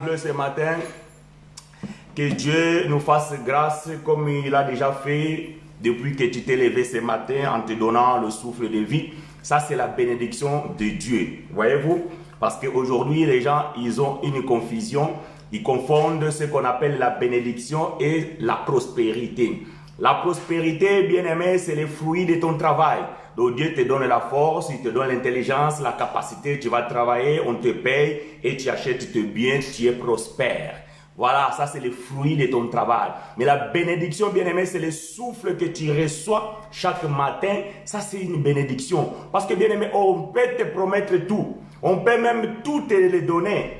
Ce matin, que Dieu nous fasse grâce comme il a déjà fait depuis que tu t'es levé ce matin en te donnant le souffle de vie. Ça, c'est la bénédiction de Dieu. Voyez-vous? Parce qu'aujourd'hui, les gens, ils ont une confusion. Ils confondent ce qu'on appelle la bénédiction et la prospérité. La prospérité, bien aimé, c'est le fruit de ton travail. Donc Dieu te donne la force, il te donne l'intelligence, la capacité, tu vas travailler, on te paye et tu achètes tes biens, tu es prospère. Voilà, ça c'est le fruit de ton travail. Mais la bénédiction, bien aimé, c'est le souffle que tu reçois chaque matin. Ça c'est une bénédiction. Parce que bien aimé, on peut te promettre tout. On peut même tout te le donner.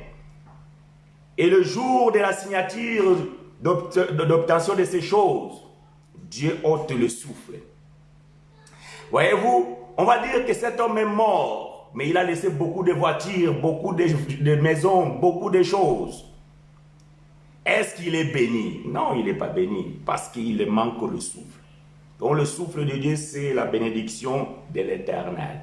Et le jour de la signature d'obtention de ces choses, Dieu ôte le souffle. Voyez-vous, on va dire que cet homme est mort, mais il a laissé beaucoup de voitures, beaucoup de maisons, beaucoup de choses. Est-ce qu'il est béni? Non, il n'est pas béni, parce qu'il manque le souffle. Donc le souffle de Dieu, c'est la bénédiction de l'Éternel.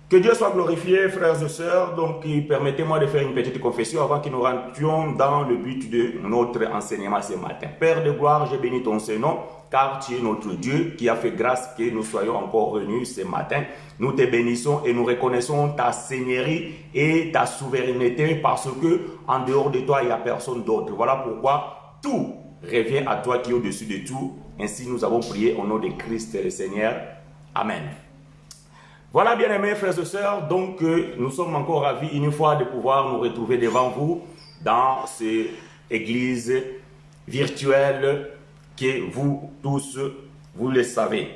Que Dieu soit glorifié, frères et sœurs. Donc, permettez-moi de faire une petite confession avant que nous rentrions dans le but de notre enseignement ce matin. Père de gloire, je bénis ton Saint-Nom, car tu es notre Dieu qui a fait grâce que nous soyons encore venus ce matin. Nous te bénissons et nous reconnaissons ta seigneurie et ta souveraineté parce que en dehors de toi, il n'y a personne d'autre. Voilà pourquoi tout revient à toi qui es au-dessus de tout. Ainsi, nous avons prié au nom de Christ le Seigneur. Amen. Voilà, bien aimés frères et sœurs, donc nous sommes encore ravis une fois de pouvoir nous retrouver devant vous dans cette église virtuelle que vous tous, vous le savez.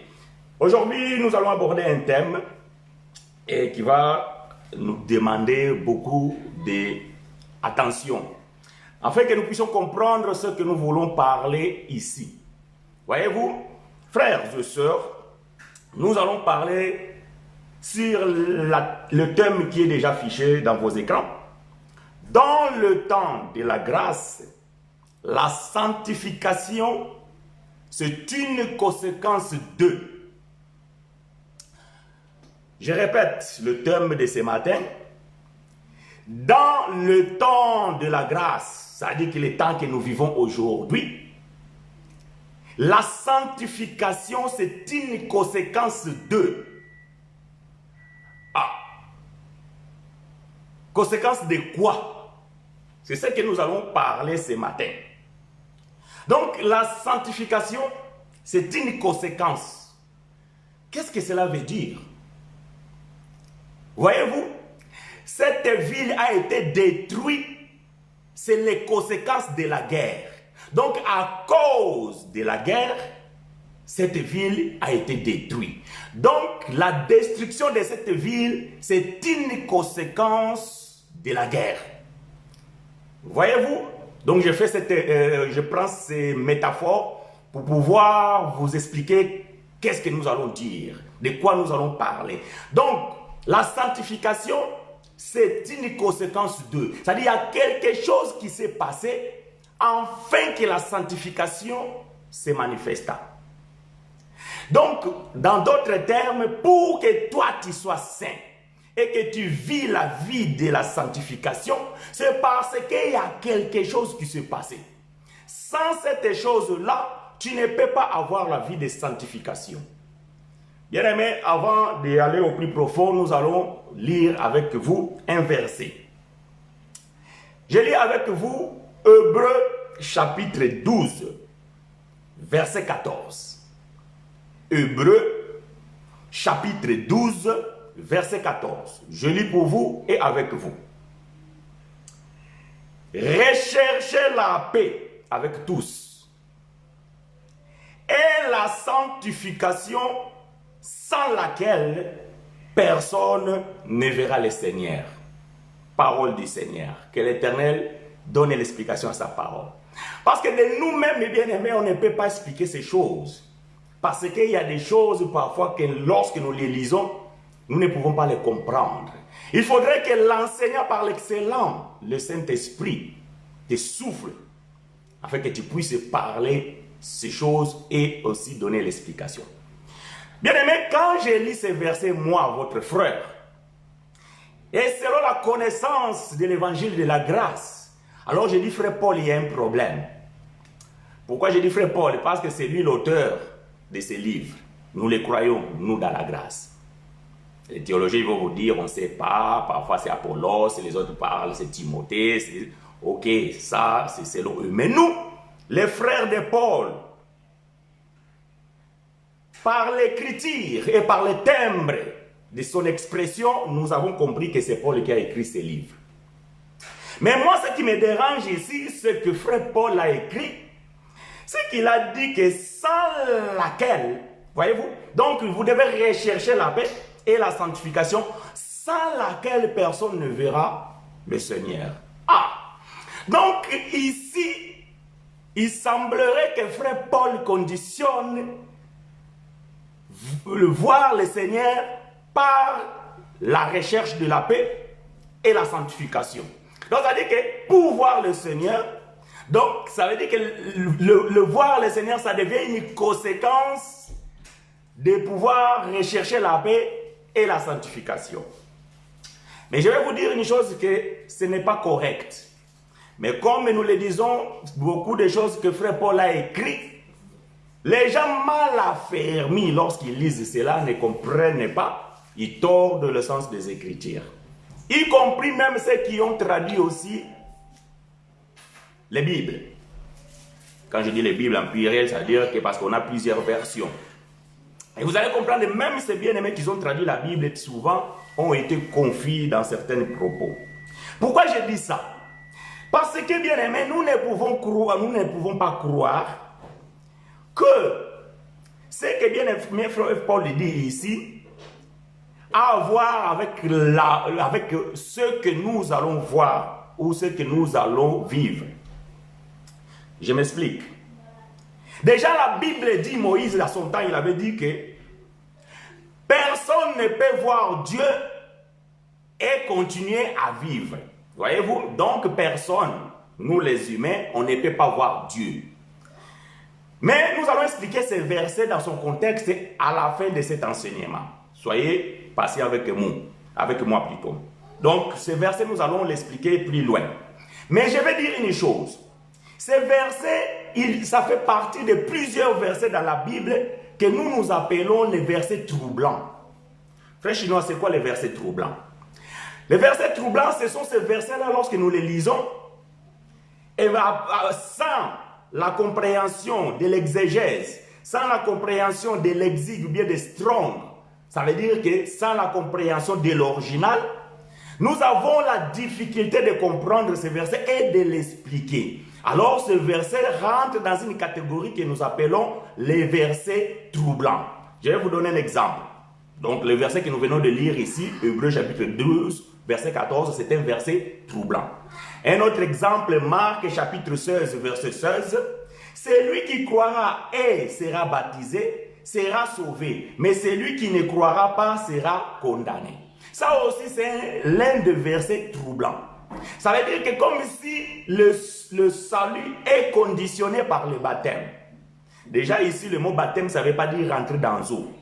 Aujourd'hui, nous allons aborder un thème qui va nous demander beaucoup d'attention, afin que nous puissions comprendre ce que nous voulons parler ici. Voyez-vous, frères et sœurs, nous allons parler sur le thème qui est déjà affiché dans vos écrans. Dans le temps de la grâce, la sanctification, c'est une conséquence de. Je répète le thème de ce matin. Dans le temps de la grâce, c'est-à-dire que le temps que nous vivons aujourd'hui, la sanctification, c'est une conséquence de. Conséquence de quoi? C'est ce que nous allons parler ce matin. Donc, la sanctification, c'est une conséquence. Qu'est-ce que cela veut dire? Voyez-vous, cette ville a été détruite, c'est les conséquences de la guerre. Donc, à cause de la guerre, cette ville a été détruite. Donc, la destruction de cette ville, c'est une conséquence de la guerre. Voyez-vous? Donc, je prends ces métaphores pour pouvoir vous expliquer qu'est-ce que nous allons dire, de quoi nous allons parler. Donc, la sanctification, c'est une conséquence de. C'est-à-dire, il y a quelque chose qui s'est passé afin que la sanctification se manifeste. Donc, dans d'autres termes, pour que toi tu sois saint et que tu vis la vie de la sanctification, c'est parce qu'il y a quelque chose qui s'est passé. Sans cette chose-là, tu ne peux pas avoir la vie de sanctification. Bien aimé, avant d'aller au plus profond, nous allons lire avec vous un verset. Je lis avec vous Hébreux chapitre 12, verset 14. Hébreux, chapitre 12, verset 14. Je lis pour vous et avec vous. Recherchez la paix avec tous et la sanctification sans laquelle personne ne verra le Seigneur. Parole du Seigneur. Que l'Éternel donne l'explication à sa parole. Parce que de nous-mêmes, bien aimés, on ne peut pas expliquer ces choses. Parce qu'il y a des choses parfois que lorsque nous les lisons, nous ne pouvons pas les comprendre. Il faudrait que l'enseignant par l'excellent, le Saint-Esprit, te souffle, afin que tu puisses parler ces choses et aussi donner l'explication. Bien aimé, quand je lis ces versets, moi, votre frère, et selon la connaissance de l'évangile de la grâce, Alors j'ai dit, frère Paul, il y a un problème. Pourquoi j'ai dit frère Paul? Parce que c'est lui l'auteur de ces livres. Nous les croyons, nous, dans la grâce. Les théologiens vont vous dire, on ne sait pas, parfois c'est Apollos, les autres parlent, c'est Timothée. Ok, ça, c'est selon eux. Mais nous, les frères de Paul, par l'écriture et par le timbre de son expression, nous avons compris que c'est Paul qui a écrit ces livres. Mais moi, ce qui me dérange ici, ce que frère Paul a écrit, c'est qu'il a dit que sans laquelle, voyez-vous, donc vous devez rechercher la paix et la sanctification, sans laquelle personne ne verra le Seigneur. Ah! Donc ici, il semblerait que frère Paul conditionne voir le Seigneur par la recherche de la paix et la sanctification. Donc ça veut dire que pour voir le Seigneur, donc ça veut dire que le voir le Seigneur, ça devient une conséquence de pouvoir rechercher la paix et la sanctification. Mais je vais vous dire une chose, que ce n'est pas correct. Mais comme nous le disons, beaucoup de choses que frère Paul a écrites, les gens mal affermis, lorsqu'ils lisent cela, ne comprennent pas, ils tordent le sens des Écritures. Y compris même ceux qui ont traduit aussi les Bibles. Quand je dis les Bibles en pluriel, ça veut dire que parce qu'on a plusieurs versions. Et vous allez comprendre, même ces bien-aimés qui ont traduit la Bible, souvent ont été confus dans certains propos. Pourquoi je dis ça? Parce que, bien-aimés, nous ne pouvons pas croire que ce que bien-aimé frère Paul dit ici a à voir avec ce que nous allons voir ou ce que nous allons vivre. Je m'explique. Déjà, la Bible dit, Moïse, à son temps, il avait dit que personne ne peut voir Dieu et continuer à vivre. Voyez-vous? Donc, personne, nous les humains, on ne peut pas voir Dieu. Mais nous allons expliquer ces versets dans son contexte à la fin de cet enseignement. Soyez patient avec moi plutôt. Donc, ces versets, nous allons l'expliquer plus loin. Mais je vais dire une chose. Ces versets, ça fait partie de plusieurs versets dans la Bible que nous appelons les versets troublants. Frère chinois, c'est quoi les versets troublants? Les versets troublants, ce sont ces versets-là, lorsque nous les lisons, et sans la compréhension de l'exégèse, sans la compréhension de lexique ou bien de Strong, ça veut dire que sans la compréhension de l'original, nous avons la difficulté de comprendre ces versets et de l'expliquer. Alors, ce verset rentre dans une catégorie que nous appelons les versets troublants. Je vais vous donner un exemple. Donc, le verset que nous venons de lire ici, Hébreux chapitre 12, verset 14, c'est un verset troublant. Un autre exemple, Marc chapitre 16, verset 16. Celui qui croira et sera baptisé sera sauvé, mais celui qui ne croira pas sera condamné. Ça aussi, c'est l'un des versets troublants. Ça veut dire que comme si le salut est conditionné par le baptême. Déjà ici, le mot baptême, ça ne veut pas dire rentrer dans l'eau.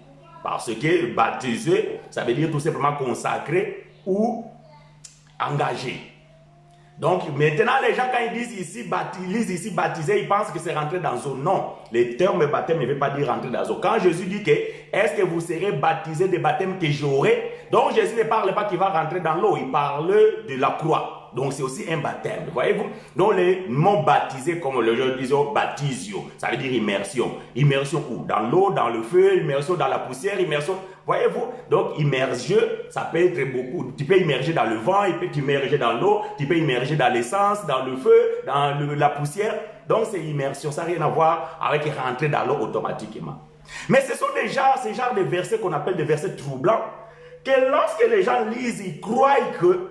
Parce que baptiser, ça veut dire tout simplement consacrer ou engagé. Donc maintenant, les gens, quand ils lisent ici baptiser, ils pensent que c'est rentrer dans l'eau. Non, le terme baptême ne veut pas dire rentrer dans l'eau. Quand Jésus dit que est-ce que vous serez baptisés des baptêmes que j'aurai, donc Jésus ne parle pas qu'il va rentrer dans l'eau, il parle de la croix. Donc c'est aussi un baptême, voyez-vous. Donc le mot baptisé, comme les gens disent, baptisio, ça veut dire immersion. Immersion où? Dans l'eau, dans le feu, immersion dans la poussière, immersion, voyez-vous. Donc immersion, ça peut être beaucoup. Tu peux immerger dans le vent, tu peux immerger dans l'eau, tu peux immerger dans l'essence, dans le feu, dans la poussière. Donc c'est immersion, ça n'a rien à voir avec rentrer dans l'eau automatiquement. Mais ce sont déjà ces genres de versets qu'on appelle des versets troublants, que lorsque les gens lisent, ils croient que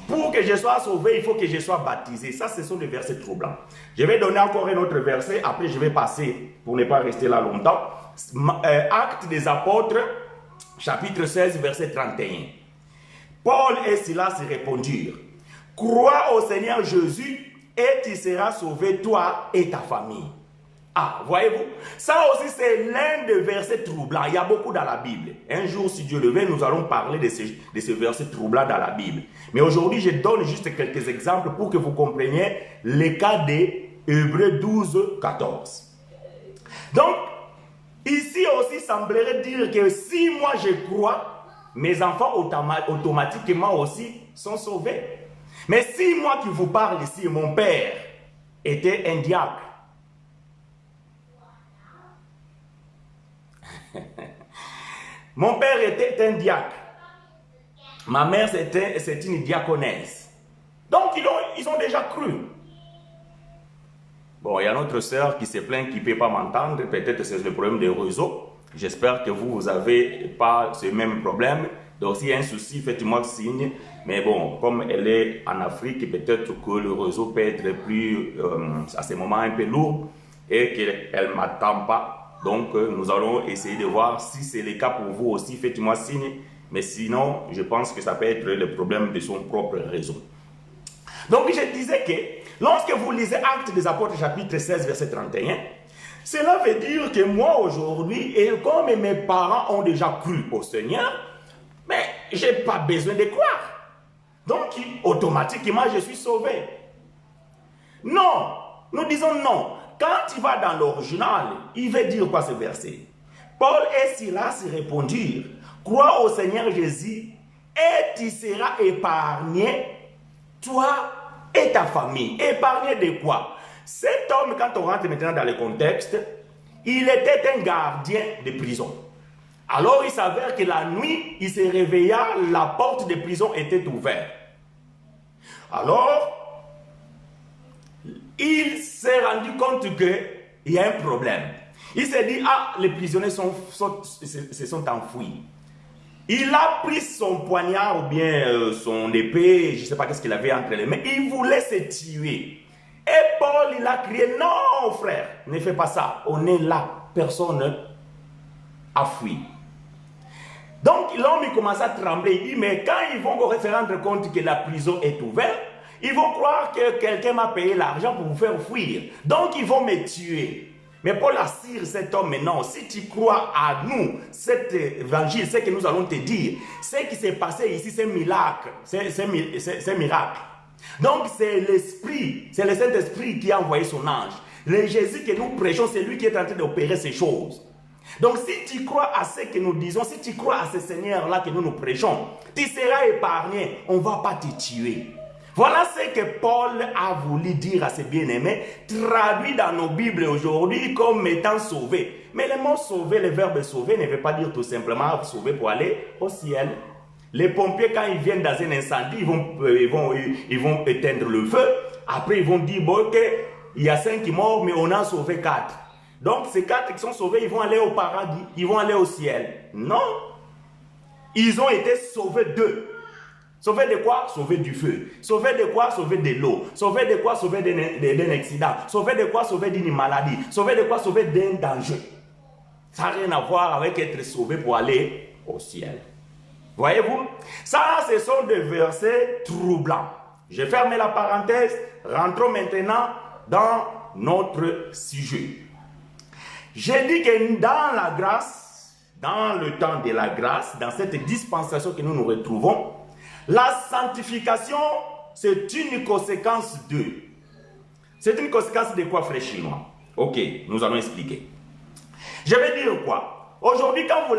pour que je sois sauvé, il faut que je sois baptisé. Ça, ce sont des versets troublants. Je vais donner encore un autre verset. Après, je vais passer, pour ne pas rester là longtemps. Actes des apôtres, chapitre 16, verset 31. Paul et Silas répondirent: crois au Seigneur Jésus et tu seras sauvé, toi et ta famille. Ah, voyez-vous, ça aussi c'est l'un des versets troublants. Il y a beaucoup dans la Bible. Un jour, si Dieu le veut, nous allons parler de ces versets troublants dans la Bible. Mais aujourd'hui, je donne juste quelques exemples pour que vous compreniez les cas des Hébreux 12, 14. Donc, ici aussi semblerait dire que si moi je crois, mes enfants automatiquement aussi sont sauvés. Mais si moi qui vous parle ici, mon père était un diable, mon père était un diacre. Ma mère, c'est une diaconesse. Donc, ils ont déjà cru. Bon, il y a notre sœur qui se plaint qu'il ne peut pas m'entendre. Peut-être que c'est le problème des réseaux. J'espère que vous n'avez pas ce même problème. Donc, s'il y a un souci, faites-moi signe. Mais bon, comme elle est en Afrique, peut-être que le réseau peut être plus, à ce moment, un peu lourd et qu'elle ne m'attend pas. Donc, nous allons essayer de voir si c'est le cas pour vous aussi. Faites-moi signe. Mais sinon, je pense que ça peut être le problème de son propre réseau. Donc, je disais que lorsque vous lisez Actes des Apôtres, chapitre 16, verset 31, cela veut dire que moi, aujourd'hui, et comme mes parents ont déjà cru au Seigneur, mais je n'ai pas besoin de croire. Donc, automatiquement, je suis sauvé. Non, nous disons non. Quand il va dans l'original, il veut dire quoi ce verset? Paul et Silas répondirent, crois au Seigneur Jésus et tu seras épargné, toi et ta famille. Épargné de quoi? Cet homme, quand on rentre maintenant dans le contexte, il était un gardien de prison. Alors il s'avère que la nuit, il se réveilla, la porte de prison était ouverte. Alors, il s'est rendu compte qu'il y a un problème. Il s'est dit, ah, les prisonniers se sont enfouis. Il a pris son poignard ou bien son épée, je ne sais pas qu'est-ce qu'il avait entre les mains, il voulait se tuer. Et Paul, il a crié, non frère, ne fais pas ça, on est là, personne a fui. Donc l'homme il commence à trembler, il dit, mais quand ils vont se rendre compte que la prison est ouverte, ils vont croire que quelqu'un m'a payé l'argent pour vous faire fuir. Donc ils vont me tuer. Mais Paul assure cet homme, mais non, si tu crois à nous, cet évangile, ce que nous allons te dire, ce qui s'est passé ici, c'est miracle. C'est miracle. Donc c'est l'Esprit, c'est le Saint-Esprit qui a envoyé son ange. Le Jésus que nous prêchons, c'est lui qui est en train d'opérer ces choses. Donc si tu crois à ce que nous disons, si tu crois à ce Seigneur-là que nous prêchons, tu seras épargné, on ne va pas te tuer. Voilà ce que Paul a voulu dire à ses bien-aimés, traduit dans nos Bibles aujourd'hui comme étant sauvé. Mais le mot sauver, le verbe sauver ne veut pas dire tout simplement sauver pour aller au ciel. Les pompiers, quand ils viennent dans un incendie, ils vont éteindre le feu. Après, ils vont dire, bon, ok, il y a 5 morts, mais on a sauvé 4. Donc, ces 4 qui sont sauvés, ils vont aller au paradis, ils vont aller au ciel. Non. Ils ont été sauvés d'eux. Sauvés de quoi? Sauvés du feu. Sauvés de quoi? Sauvés de l'eau. Sauvés de quoi? Sauvés d'un accident. Sauvés de quoi? Sauvés d'une maladie. Sauvés de quoi? Sauvés d'un danger. Ça n'a rien à voir avec être sauvé pour aller au ciel. Voyez-vous? Ça, ce sont des versets troublants. Je ferme la parenthèse. Rentrons maintenant dans notre sujet. J'ai dit que dans la grâce, dans le temps de la grâce, dans cette dispensation que nous nous retrouvons, la sanctification, c'est une conséquence de. C'est une conséquence de quoi, frère chinois? Ok, nous allons expliquer. Je vais dire quoi? Aujourd'hui, quand vous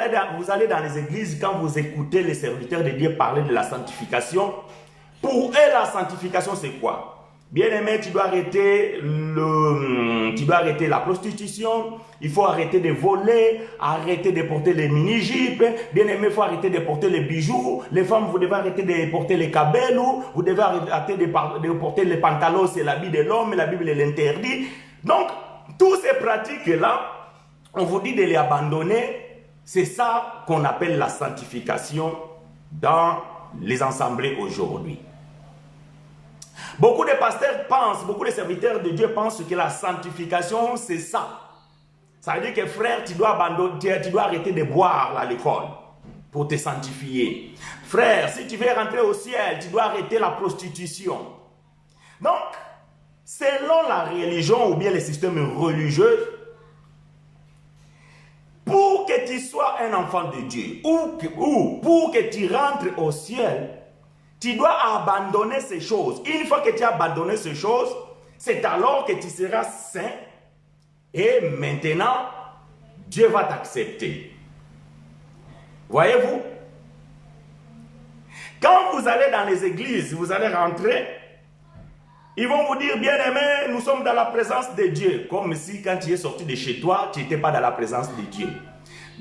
allez dans les églises, quand vous écoutez les serviteurs de Dieu parler de la sanctification, pour eux, la sanctification, c'est quoi? Bien-aimé, tu dois arrêter la prostitution, il faut arrêter de voler, arrêter de porter les mini-jupes, bien-aimé, il faut arrêter de porter les bijoux, les femmes, vous devez arrêter de porter les cabellos, vous devez arrêter de porter les pantalons, c'est l'habit de l'homme, la Bible l'interdit. Donc, toutes ces pratiques-là, on vous dit de les abandonner, c'est ça qu'on appelle la sanctification dans les assemblées aujourd'hui. Beaucoup de pasteurs pensent, beaucoup de serviteurs de Dieu pensent que la sanctification, c'est ça. Ça veut dire que frère, tu dois arrêter de boire à l'école pour te sanctifier. Frère, si tu veux rentrer au ciel, tu dois arrêter la prostitution. Donc, selon la religion ou bien les systèmes religieux, sois un enfant de Dieu, ou pour que tu rentres au ciel, tu dois abandonner ces choses. Une fois que tu as abandonné ces choses, c'est alors que tu seras saint. Et maintenant, Dieu va t'accepter. Voyez-vous? Quand vous allez dans les églises, vous allez rentrer, ils vont vous dire, bien-aimé, nous sommes dans la présence de Dieu. Comme si quand tu es sorti de chez toi, tu n'étais pas dans la présence de Dieu.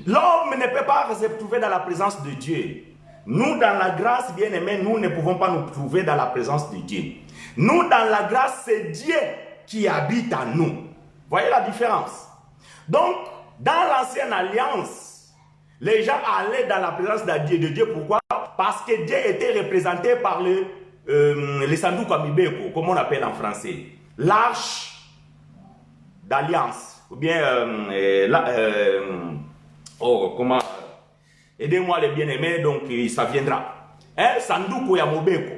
L'homme ne peut pas se trouver dans la présence de Dieu. Nous, dans la grâce, bien-aimé, nous ne pouvons pas nous trouver dans la présence de Dieu. Nous, dans la grâce, c'est Dieu qui habite en nous. Voyez la différence? Donc, dans l'ancienne alliance, les gens allaient dans la présence de Dieu. Pourquoi? Parce que Dieu était représenté par les Sanduku Amibeko, comme on appelle en français. L'arche d'alliance. Ou bien, comment? Aidez-moi les bien-aimés, donc ça viendra. Hein? Sanduku ya Mobeko.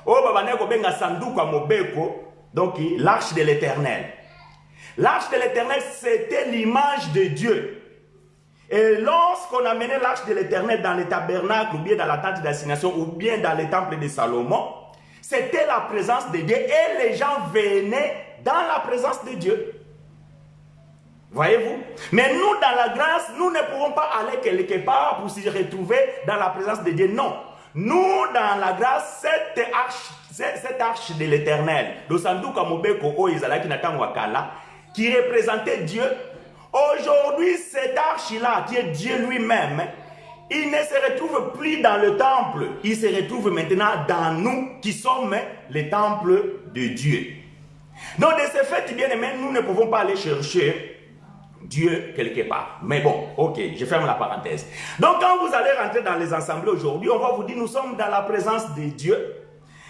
Oh, babaneko benga Sanduku ya Mobeko, donc l'arche de l'éternel. L'arche de l'éternel, c'était l'image de Dieu. Et lorsqu'on amenait l'arche de l'éternel dans les tabernacles, ou bien dans la tente d'assignation, ou bien dans les temples de Salomon, c'était la présence de Dieu. Et les gens venaient dans la présence de Dieu. Voyez-vous? Mais nous, dans la grâce, nous ne pouvons pas aller quelque part pour se retrouver dans la présence de Dieu. Non. Nous, dans la grâce, cette arche de l'éternel, qui représentait Dieu, aujourd'hui, cette arche-là, qui est Dieu lui-même, il ne se retrouve plus dans le temple. Il se retrouve maintenant dans nous, qui sommes les temples de Dieu. Donc, de ce fait, bien aimé, nous ne pouvons pas aller chercher Dieu quelque part. Mais bon, ok, je ferme la parenthèse. Donc quand vous allez rentrer dans les assemblées aujourd'hui, on va vous dire, nous sommes dans la présence de Dieu.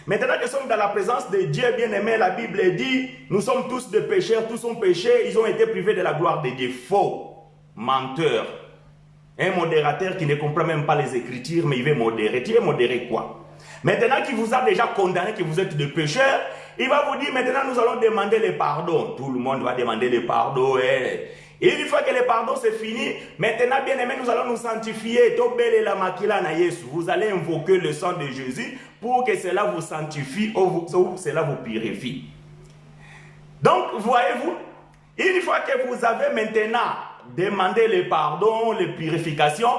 Maintenant que nous sommes dans la présence de Dieu, bien aimé, la Bible dit, nous sommes tous des pécheurs, tous ont péché, ils ont été privés de la gloire de Dieu. Faux, menteur. Un modérateur qui ne comprend même pas les Écritures, mais il veut modérer. Tu veux modérer quoi? Maintenant qu'il vous a déjà condamné, que vous êtes des pécheurs, il va vous dire, maintenant nous allons demander le pardon. Tout le monde va demander le pardon. Et une fois que le pardon c'est fini, maintenant bien aimé, nous allons nous sanctifier. Vous allez invoquer le sang de Jésus pour que cela vous sanctifie ou cela vous purifie. Donc, voyez-vous, une fois que vous avez maintenant demandé le pardon, la purification,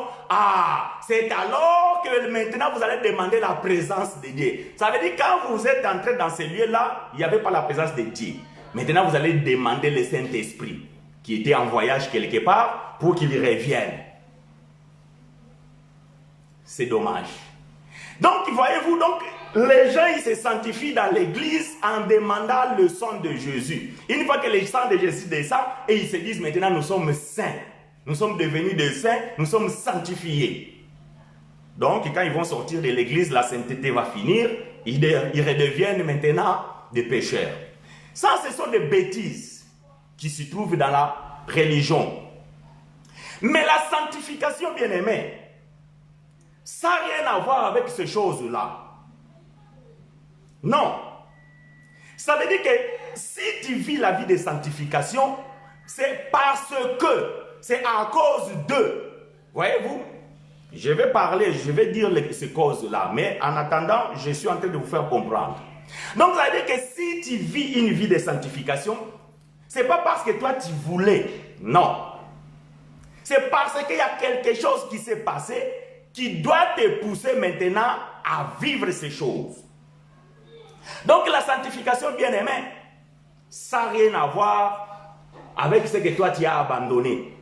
c'est alors que maintenant vous allez demander la présence de Dieu. Ça veut dire que quand vous êtes entré dans ce lieu-là, il n'y avait pas la présence de Dieu. Maintenant, vous allez demander le Saint-Esprit, qui était en voyage quelque part, pour qu'il revienne. C'est dommage. Donc, voyez-vous, donc, les gens, ils se sanctifient dans l'église en demandant le sang de Jésus. Une fois que le sang de Jésus descend, et ils se disent maintenant, nous sommes saints. Nous sommes devenus des saints, nous sommes sanctifiés. Donc, quand ils vont sortir de l'église, la sainteté va finir, ils redeviennent maintenant des pécheurs. Ça, ce sont des bêtises qui se trouvent dans la religion. Mais la sanctification, bien aimée, ça n'a rien à voir avec ces choses-là. Non. Ça veut dire que si tu vis la vie de sanctification, c'est parce que, c'est à cause de. Voyez-vous? Je vais parler, je vais dire ces causes-là, mais en attendant, je suis en train de vous faire comprendre. Donc, ça veut dire que si tu vis une vie de sanctification, ce n'est pas parce que toi tu voulais, non. C'est parce qu'il y a quelque chose qui s'est passé qui doit te pousser maintenant à vivre ces choses. Donc la sanctification, bien aimé, ça n'a rien à voir avec ce que toi tu as abandonné.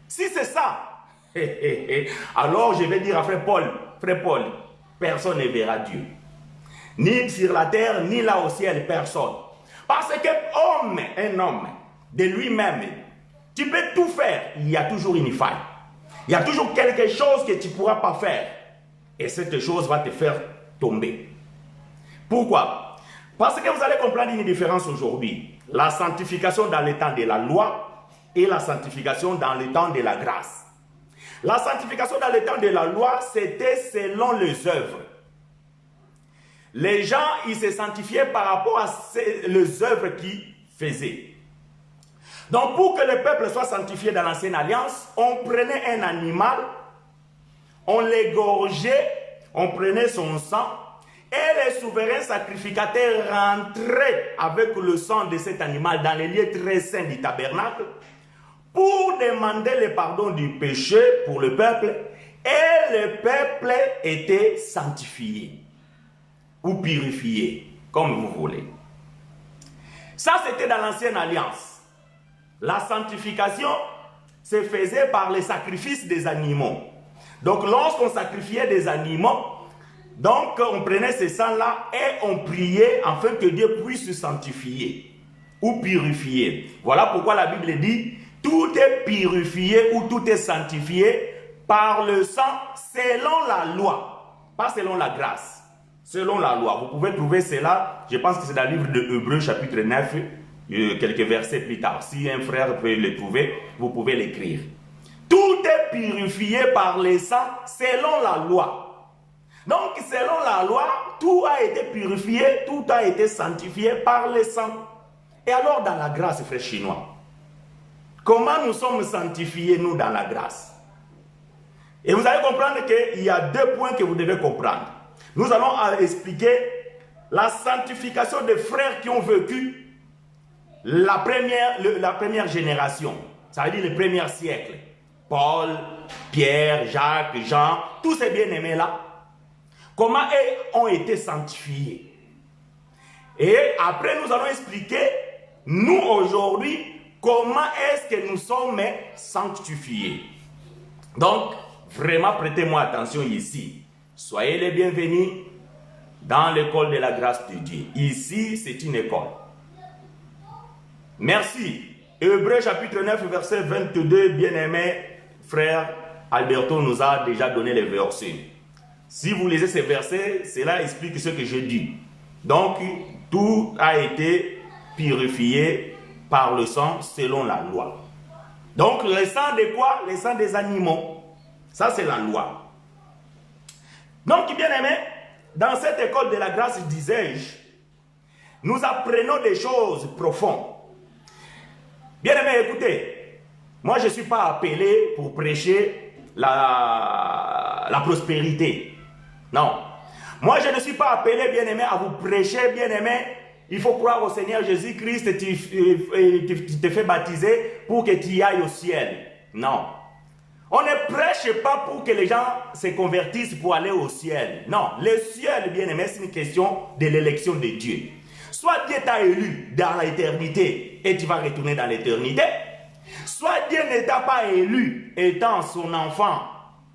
Si c'est ça, alors je vais dire à frère Paul, personne ne verra Dieu. Ni sur la terre, ni là au ciel, personne. Parce que un homme, de lui-même, tu peux tout faire, il y a toujours une faille. Il y a toujours quelque chose que tu ne pourras pas faire. Et cette chose va te faire tomber. Pourquoi? Parce que vous allez comprendre une différence aujourd'hui. La sanctification dans le temps de la loi et la sanctification dans le temps de la grâce. La sanctification dans le temps de la loi, c'était selon les œuvres. Les gens, ils se sanctifiaient par rapport à les œuvres qu'ils faisaient. Donc pour que le peuple soit sanctifié dans l'ancienne alliance, on prenait un animal, on l'égorgeait, on prenait son sang, et les souverains sacrificateurs rentraient avec le sang de cet animal dans les lieux très saints du tabernacle pour demander le pardon du péché pour le peuple, et le peuple était sanctifié ou purifié, comme vous voulez. Ça, c'était dans l'ancienne alliance. La sanctification se faisait par les sacrifices des animaux. Donc, lorsqu'on sacrifiait des animaux, donc on prenait ces sangs-là et on priait afin que Dieu puisse se sanctifier ou purifier. Voilà pourquoi la Bible dit, tout est purifié ou tout est sanctifié par le sang selon la loi, pas selon la grâce, selon la loi. Vous pouvez trouver cela, je pense que c'est dans le livre de Hébreux chapitre 9, quelques versets plus tard. Si un frère peut le trouver, vous pouvez l'écrire. Tout est purifié par le sang selon la loi. Donc, selon la loi, tout a été purifié, tout a été sanctifié par le sang. Et alors, dans la grâce, frères chinois, comment nous sommes sanctifiés, nous, dans la grâce? Et vous allez comprendre qu'il y a deux points que vous devez comprendre. Nous allons expliquer la sanctification des frères qui ont vécu la première génération, ça veut dire le premier siècle. Paul, Pierre, Jacques, Jean, tous ces bien-aimés-là, comment ils ont été sanctifiés. Et après, nous allons expliquer, nous aujourd'hui, comment est-ce que nous sommes sanctifiés. Donc, vraiment, prêtez-moi attention ici. Soyez les bienvenus dans l'école de la grâce de Dieu. Ici, c'est une école. Merci. Hébreux chapitre 9, verset 22, bien-aimé frère Alberto nous a déjà donné les versets. Si vous lisez ces versets, cela explique ce que je dis. Donc, tout a été purifié par le sang selon la loi. Donc, le sang de quoi? Le sang des animaux. Ça, c'est la loi. Donc, bien aimé, dans cette école de la grâce, disais-je, nous apprenons des choses profondes. Bien aimé, écoutez, moi, je ne suis pas appelé pour prêcher la prospérité. Non. Moi, je ne suis pas appelé, bien aimé, à vous prêcher, bien aimé. Il faut croire au Seigneur Jésus-Christ et tu te fais baptiser pour que tu ailles au ciel. Non. On ne prêche pas pour que les gens se convertissent pour aller au ciel. Non. Le ciel, bien aimé, c'est une question de l'élection de Dieu. Soit Dieu t'a élu dans l'éternité et tu vas retourner dans l'éternité. Soit Dieu ne t'a pas élu étant son enfant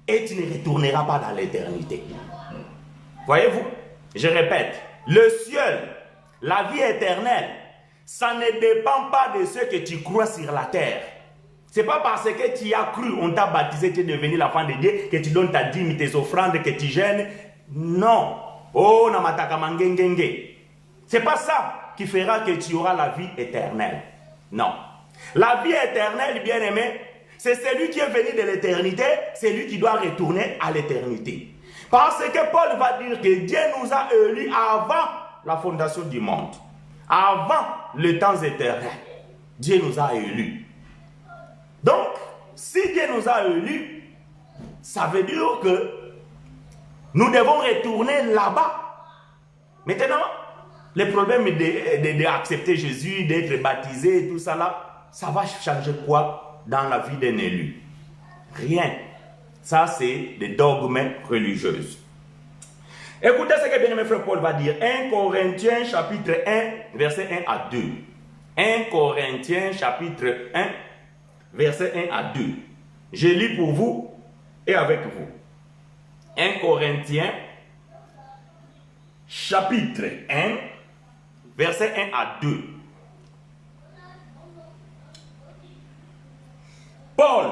et tu ne retourneras pas dans l'éternité. Voyez-vous? Je répète, le ciel, la vie éternelle, ça ne dépend pas de ce que tu crois sur la terre. Ce n'est pas parce que tu as cru, on t'a baptisé, tu es devenu l'enfant de Dieu, que tu donnes ta dîme, tes offrandes, que tu gênes. Non. Oh, namataka mangengenge. Ce n'est pas ça qui fera que tu auras la vie éternelle. Non. La vie éternelle, bien aimé, c'est celui qui est venu de l'éternité, c'est lui qui doit retourner à l'éternité. Parce que Paul va dire que Dieu nous a élus avant la fondation du monde. Avant le temps éternel. Dieu nous a élus. Donc, si Dieu nous a élus, ça veut dire que nous devons retourner là-bas. Maintenant, le problème d'accepter Jésus, d'être baptisé, tout ça là, ça va changer quoi dans la vie d'un élu? Rien. Ça, c'est des dogmes religieux. Écoutez ce que bien-aimé frère Paul va dire. 1 Corinthiens chapitre 1, verset 1 à 2. 1 Corinthiens chapitre 1, verset 1 à 2. Je lis pour vous et avec vous. 1 Corinthiens chapitre 1, verset 1 à 2. Paul,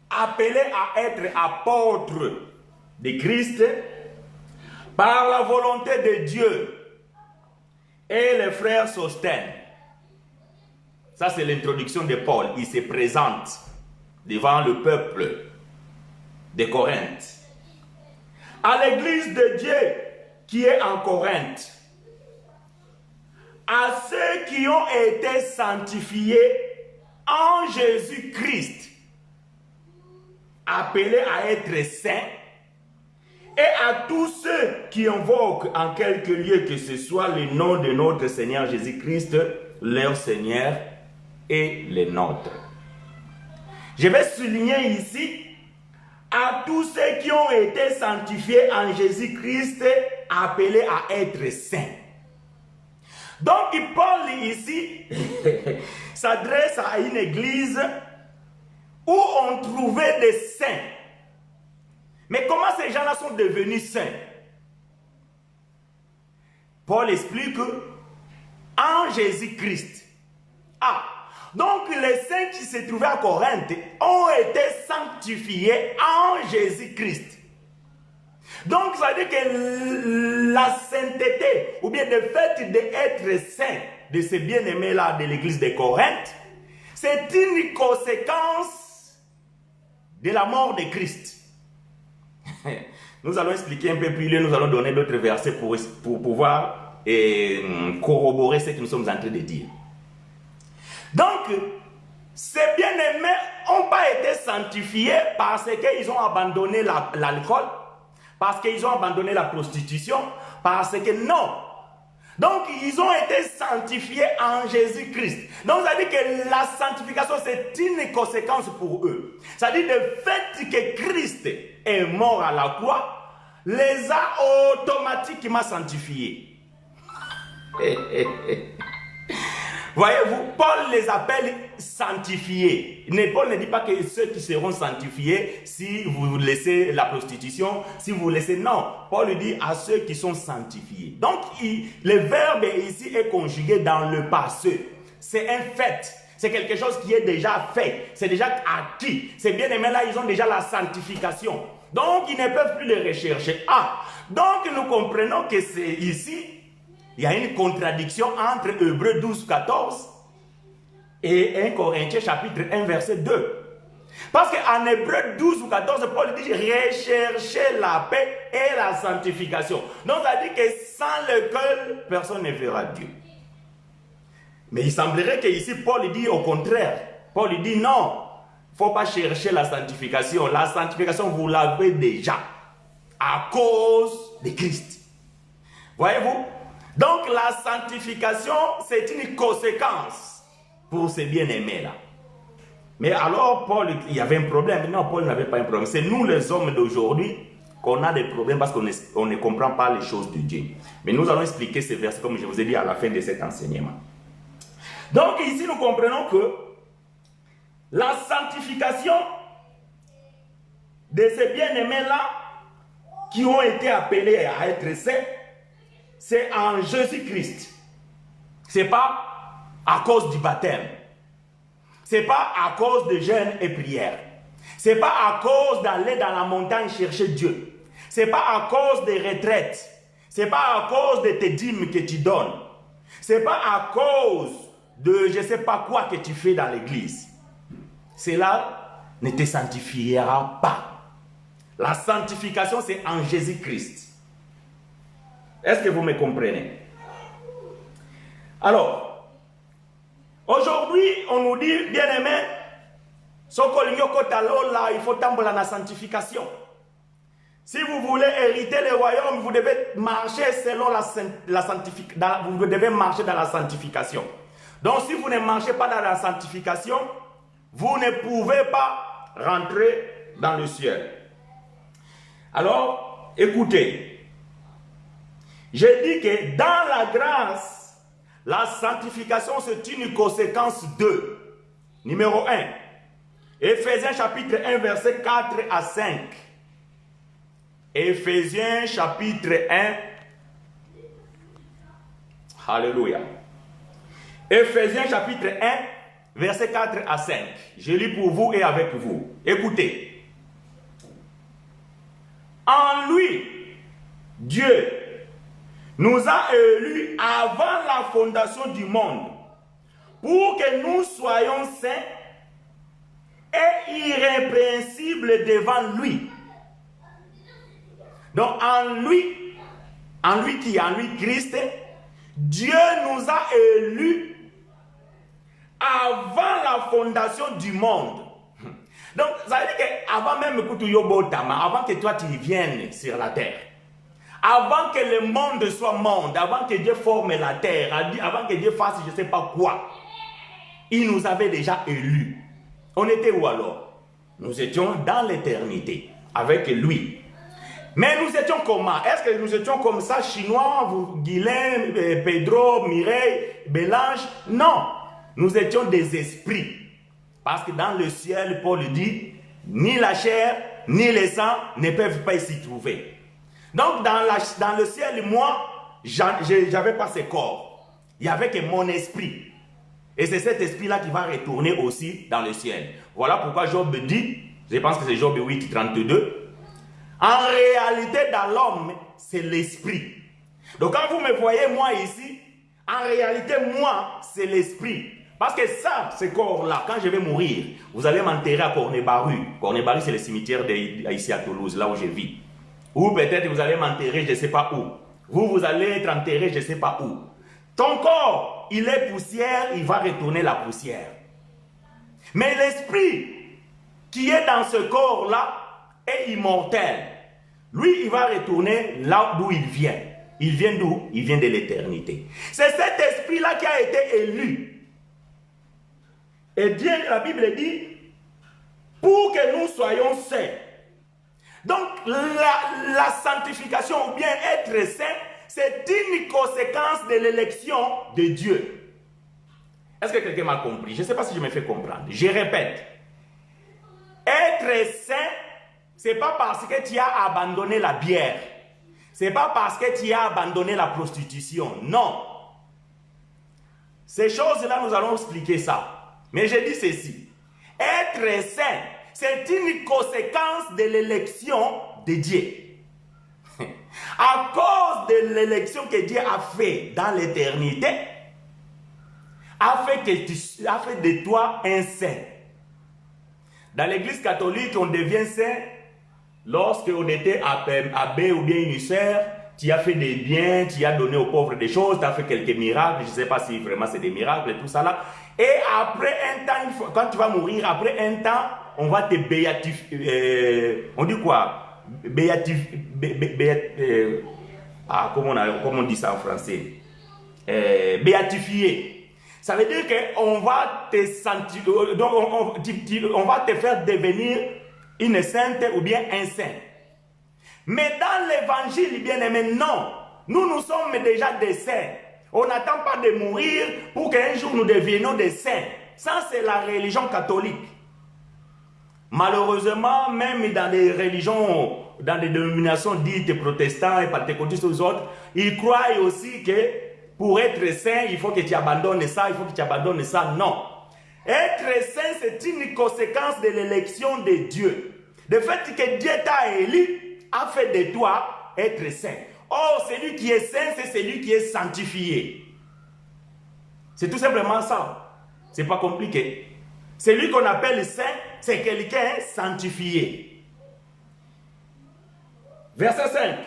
appelé à être apôtre de Christ par la volonté de Dieu, et les frères Sosthène. Ça, c'est l'introduction de Paul. Il se présente devant le peuple de Corinthe. À l'église de Dieu qui est en Corinthe, à ceux qui ont été sanctifiés en Jésus-Christ, appelés à être saints, et à tous ceux qui invoquent en quelque lieu que ce soit le nom de notre Seigneur Jésus-Christ, leur Seigneur et le nôtre. Je vais souligner ici à tous ceux qui ont été sanctifiés en Jésus-Christ, appelés à être saints. Donc Paul ici s'adresse à une église où on trouvait des saints. Mais comment ces gens-là sont devenus saints? Paul explique en Jésus-Christ. Donc les saints qui se trouvaient à Corinthe ont été sanctifiés en Jésus-Christ. Donc ça veut dire que la sainteté, ou bien le fait d'être saint de ces bien-aimés-là de l'église de Corinthe, c'est une conséquence de la mort de Christ. Nous allons expliquer un peu plus loin, nous allons donner d'autres versets pour pouvoir corroborer ce que nous sommes en train de dire. Donc, ces bien-aimés n'ont pas été sanctifiés parce qu'ils ont abandonné l'alcool, parce qu'ils ont abandonné la prostitution, parce que non. Donc, ils ont été sanctifiés en Jésus-Christ. Donc, ça veut dire que la sanctification, c'est une conséquence pour eux. Ça veut dire le fait que Christ est mort à la croix, les a automatiquement sanctifiés. Voyez-vous, Paul les appelle sanctifiés. Paul ne dit pas que ceux qui seront sanctifiés si vous laissez la prostitution, si vous laissez... Non, Paul dit à ceux qui sont sanctifiés. Donc, le verbe ici est conjugué dans le passé. C'est un fait. C'est quelque chose qui est déjà fait. C'est déjà acquis. Ces bien-aimés-là, ils ont déjà la sanctification. Donc, ils ne peuvent plus les rechercher. Donc nous comprenons que c'est ici... Il y a une contradiction entre Hébreux 12, 14 et 1 Corinthiens chapitre 1, verset 2. Parce qu'en Hébreux 12 ou 14, Paul dit rechercher la paix et la sanctification. Donc ça dit que sans lequel personne ne verra Dieu. Mais il semblerait qu'ici Paul dit au contraire. Paul dit non, il ne faut pas chercher la sanctification. La sanctification, vous l'avez déjà à cause de Christ. Voyez-vous? Donc la sanctification, c'est une conséquence pour ces bien-aimés-là. Mais alors, Paul, il y avait un problème. Non, Paul n'avait pas un problème. C'est nous les hommes d'aujourd'hui qu'on a des problèmes parce qu'on ne comprend pas les choses de Dieu. Mais nous allons expliquer ces versets, comme je vous ai dit à la fin de cet enseignement. Donc ici, nous comprenons que la sanctification de ces bien-aimés-là qui ont été appelés à être saints, c'est en Jésus-Christ. Ce n'est pas à cause du baptême. Ce n'est pas à cause de jeûne et prière. Ce n'est pas à cause d'aller dans la montagne chercher Dieu. Ce n'est pas à cause des retraites. Ce n'est pas à cause de tes dîmes que tu donnes. Ce n'est pas à cause de je ne sais pas quoi que tu fais dans l'église. Cela ne te sanctifiera pas. La sanctification, c'est en Jésus-Christ. Est-ce que vous me comprenez? Alors, aujourd'hui, on nous dit, bien-aimé, il faut tambola la sanctification. Si vous voulez hériter le royaume, vous devez marcher selon la sanctification. Vous devez marcher dans la sanctification. Donc, si vous ne marchez pas dans la sanctification, vous ne pouvez pas rentrer dans le ciel. Alors, écoutez. Je dis que dans la grâce, la sanctification, c'est une conséquence de. Numéro 1. Éphésiens chapitre 1, verset 4 à 5. Éphésiens chapitre 1. Alléluia. Éphésiens chapitre 1, verset 4 à 5. Je lis pour vous et avec vous. Écoutez. En lui, Dieu nous a élus avant la fondation du monde pour que nous soyons saints et irrépréhensibles devant lui. Donc en lui Christ, Dieu nous a élus avant la la fondation du monde. Donc, ça veut dire qu'avant même avant que toi tu viennes sur la terre, avant que le monde soit monde, avant que Dieu forme la terre, avant que Dieu fasse je ne sais pas quoi, il nous avait déjà élus. On était où alors? Nous étions dans l'éternité avec lui. Mais nous étions comment? Est-ce que nous étions comme ça, Chinois, Guilain, Pedro, Mireille, Bélange? Non, nous étions des esprits. Parce que dans le ciel, Paul dit, ni la chair, ni le sang ne peuvent pas s'y trouver. Donc dans le ciel, moi, j'avais pas ce corps. Il n'y avait que mon esprit. Et c'est cet esprit-là qui va retourner aussi dans le ciel. Voilà pourquoi Job dit, je pense que c'est Job 8, 32, en réalité dans l'homme, c'est l'esprit. Donc quand vous me voyez moi ici, en réalité moi, c'est l'esprit. Parce que ça, ce corps-là, quand je vais mourir, vous allez m'enterrer à Cornet-Barru. Cornet-Barru, c'est le cimetière ici à Toulouse, là où je vis. Ou peut-être vous allez m'enterrer, je ne sais pas où. Vous allez être enterré, je ne sais pas où. Ton corps, il est poussière, il va retourner la poussière. Mais l'esprit qui est dans ce corps-là est immortel. Lui, il va retourner là d'où il vient. Il vient d'où? Il vient de l'éternité. C'est cet esprit-là qui a été élu. Et Dieu, la Bible dit, pour que nous soyons saints. Donc, la sanctification ou bien être saint, c'est une conséquence de l'élection de Dieu. Est-ce que quelqu'un m'a compris? Je ne sais pas si je me fais comprendre. Je répète. Être saint, ce n'est pas parce que tu as abandonné la bière. Ce n'est pas parce que tu as abandonné la prostitution. Non. Ces choses-là, nous allons expliquer ça. Mais je dis ceci. Être saint, c'est une conséquence de l'élection de Dieu. À cause de l'élection que Dieu a fait dans l'éternité, a fait de toi un saint. Dans l'église catholique, on devient saint lorsque on était abbé ou bien une sœur, tu as fait des biens, tu as donné aux pauvres des choses, tu as fait quelques miracles, je ne sais pas si vraiment c'est des miracles et tout ça là. Et après un temps, quand tu vas mourir, après un temps, on va te béatifier. On dit quoi? Comment on dit ça en français? Béatifier. Ça veut dire qu'on va te sentir, donc on va te faire devenir une sainte ou bien un saint. Mais dans l'évangile, bien aimé, non. Nous sommes déjà des saints. On n'attend pas de mourir pour qu'un jour nous devenions des saints. Ça, c'est la religion catholique. Malheureusement, même dans des religions, dans des dénominations dites protestants et pentecôtistes aux autres, ils croient aussi que pour être saint, il faut que tu abandonnes ça, il faut que tu abandonnes ça. Non. Être saint, c'est une conséquence de l'élection de Dieu. Le fait que Dieu t'a élu a fait de toi être saint. Or, celui qui est saint, c'est celui qui est sanctifié. C'est tout simplement ça. C'est pas compliqué. Celui qu'on appelle saint, c'est quelqu'un sanctifié. Verset 5.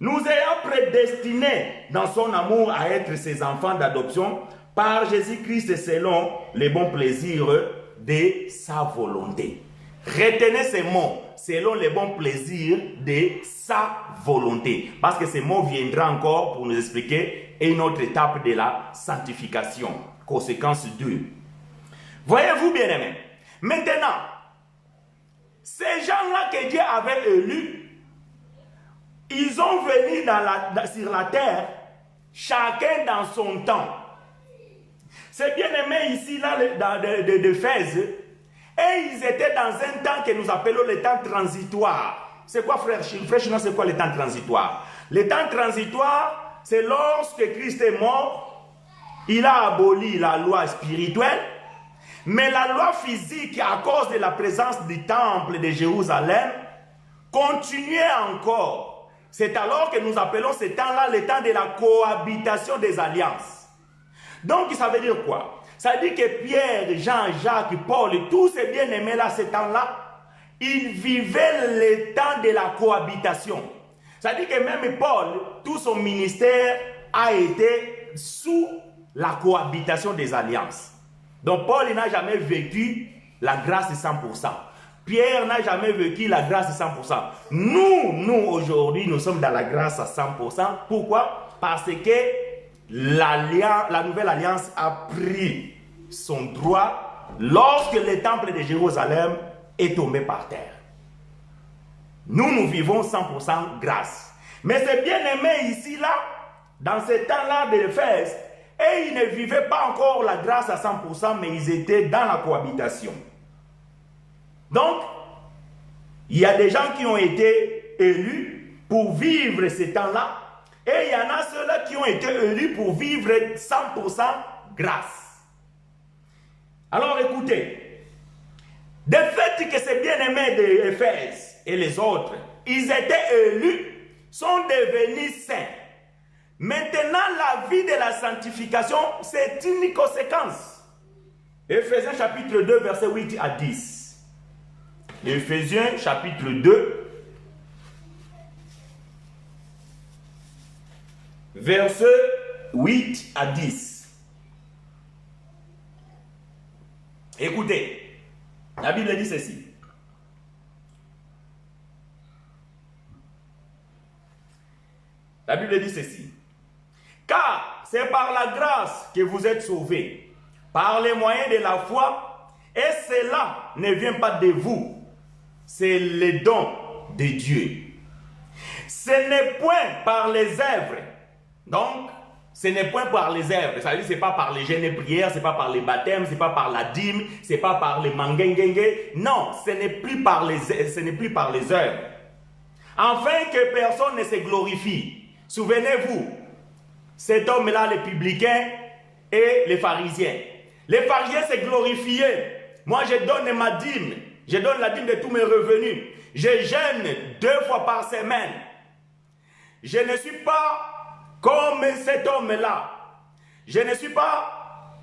Nous ayant prédestinés dans son amour à être ses enfants d'adoption par Jésus-Christ selon les bons plaisirs de sa volonté. Retenez ces mots, selon les bons plaisirs de sa volonté. Parce que ces mots viendront encore pour nous expliquer une autre étape de la sanctification. Conséquence 2. Voyez-vous, bien-aimés, maintenant, ces gens-là que Dieu avait élus, ils ont venu sur la terre, chacun dans son temps. C'est bien aimé ici, là, d'Éphèse. Et ils étaient dans un temps que nous appelons le temps transitoire. C'est quoi, frère Chinois, c'est quoi le temps transitoire? Le temps transitoire, c'est lorsque Christ est mort, il a aboli la loi spirituelle, mais la loi physique, à cause de la présence du temple de Jérusalem, continuait encore. C'est alors que nous appelons ce temps-là le temps de la cohabitation des alliances. Donc, ça veut dire quoi? Ça veut dire que Pierre, Jean, Jacques, Paul, et tous ces bien-aimés-là, ce temps-là, ils vivaient le temps de la cohabitation. Ça veut dire que même Paul, tout son ministère a été sous la cohabitation des alliances. Donc Paul n'a jamais vécu la grâce de 100%. Pierre n'a jamais vécu la grâce de 100%. Nous aujourd'hui, nous sommes dans la grâce à 100%. Pourquoi? Parce que la nouvelle alliance a pris son droit lorsque le temple de Jérusalem est tombé par terre. Nous vivons 100% grâce. Mais ces bien-aimés ici, là, dans ce temps-là de l'Éphèse, et ils ne vivaient pas encore la grâce à 100%, mais ils étaient dans la cohabitation. Donc, il y a des gens qui ont été élus pour vivre ce temps-là, et il y en a ceux-là qui ont été élus pour vivre 100% grâce. Alors écoutez, de fait que ces bien-aimés d'Éphèse et les autres, ils étaient élus, sont devenus saints. Maintenant, la vie de la sanctification, c'est une conséquence. Éphésiens chapitre 2, versets 8 à 10. Éphésiens chapitre 2, versets 8 à 10. Écoutez, la Bible dit ceci. La Bible dit ceci. Car c'est par la grâce que vous êtes sauvés, par les moyens de la foi, et cela ne vient pas de vous, c'est le don de Dieu. Ce n'est point par les œuvres. Donc, ce n'est point par les œuvres. Ça veut dire, ce n'est pas par les jeûnes et prières, ce n'est pas par les baptêmes, ce n'est pas par la dîme, ce n'est pas par les mangengengue. Non, ce n'est plus par les œuvres. Afin que personne ne se glorifie. Souvenez-vous, cet homme-là, les publicains et les pharisiens. Les pharisiens se glorifiaient. Moi, je donne ma dîme. Je donne la dîme de tous mes revenus. Je jeûne 2 fois par semaine. Je ne suis pas comme cet homme-là. Je ne suis pas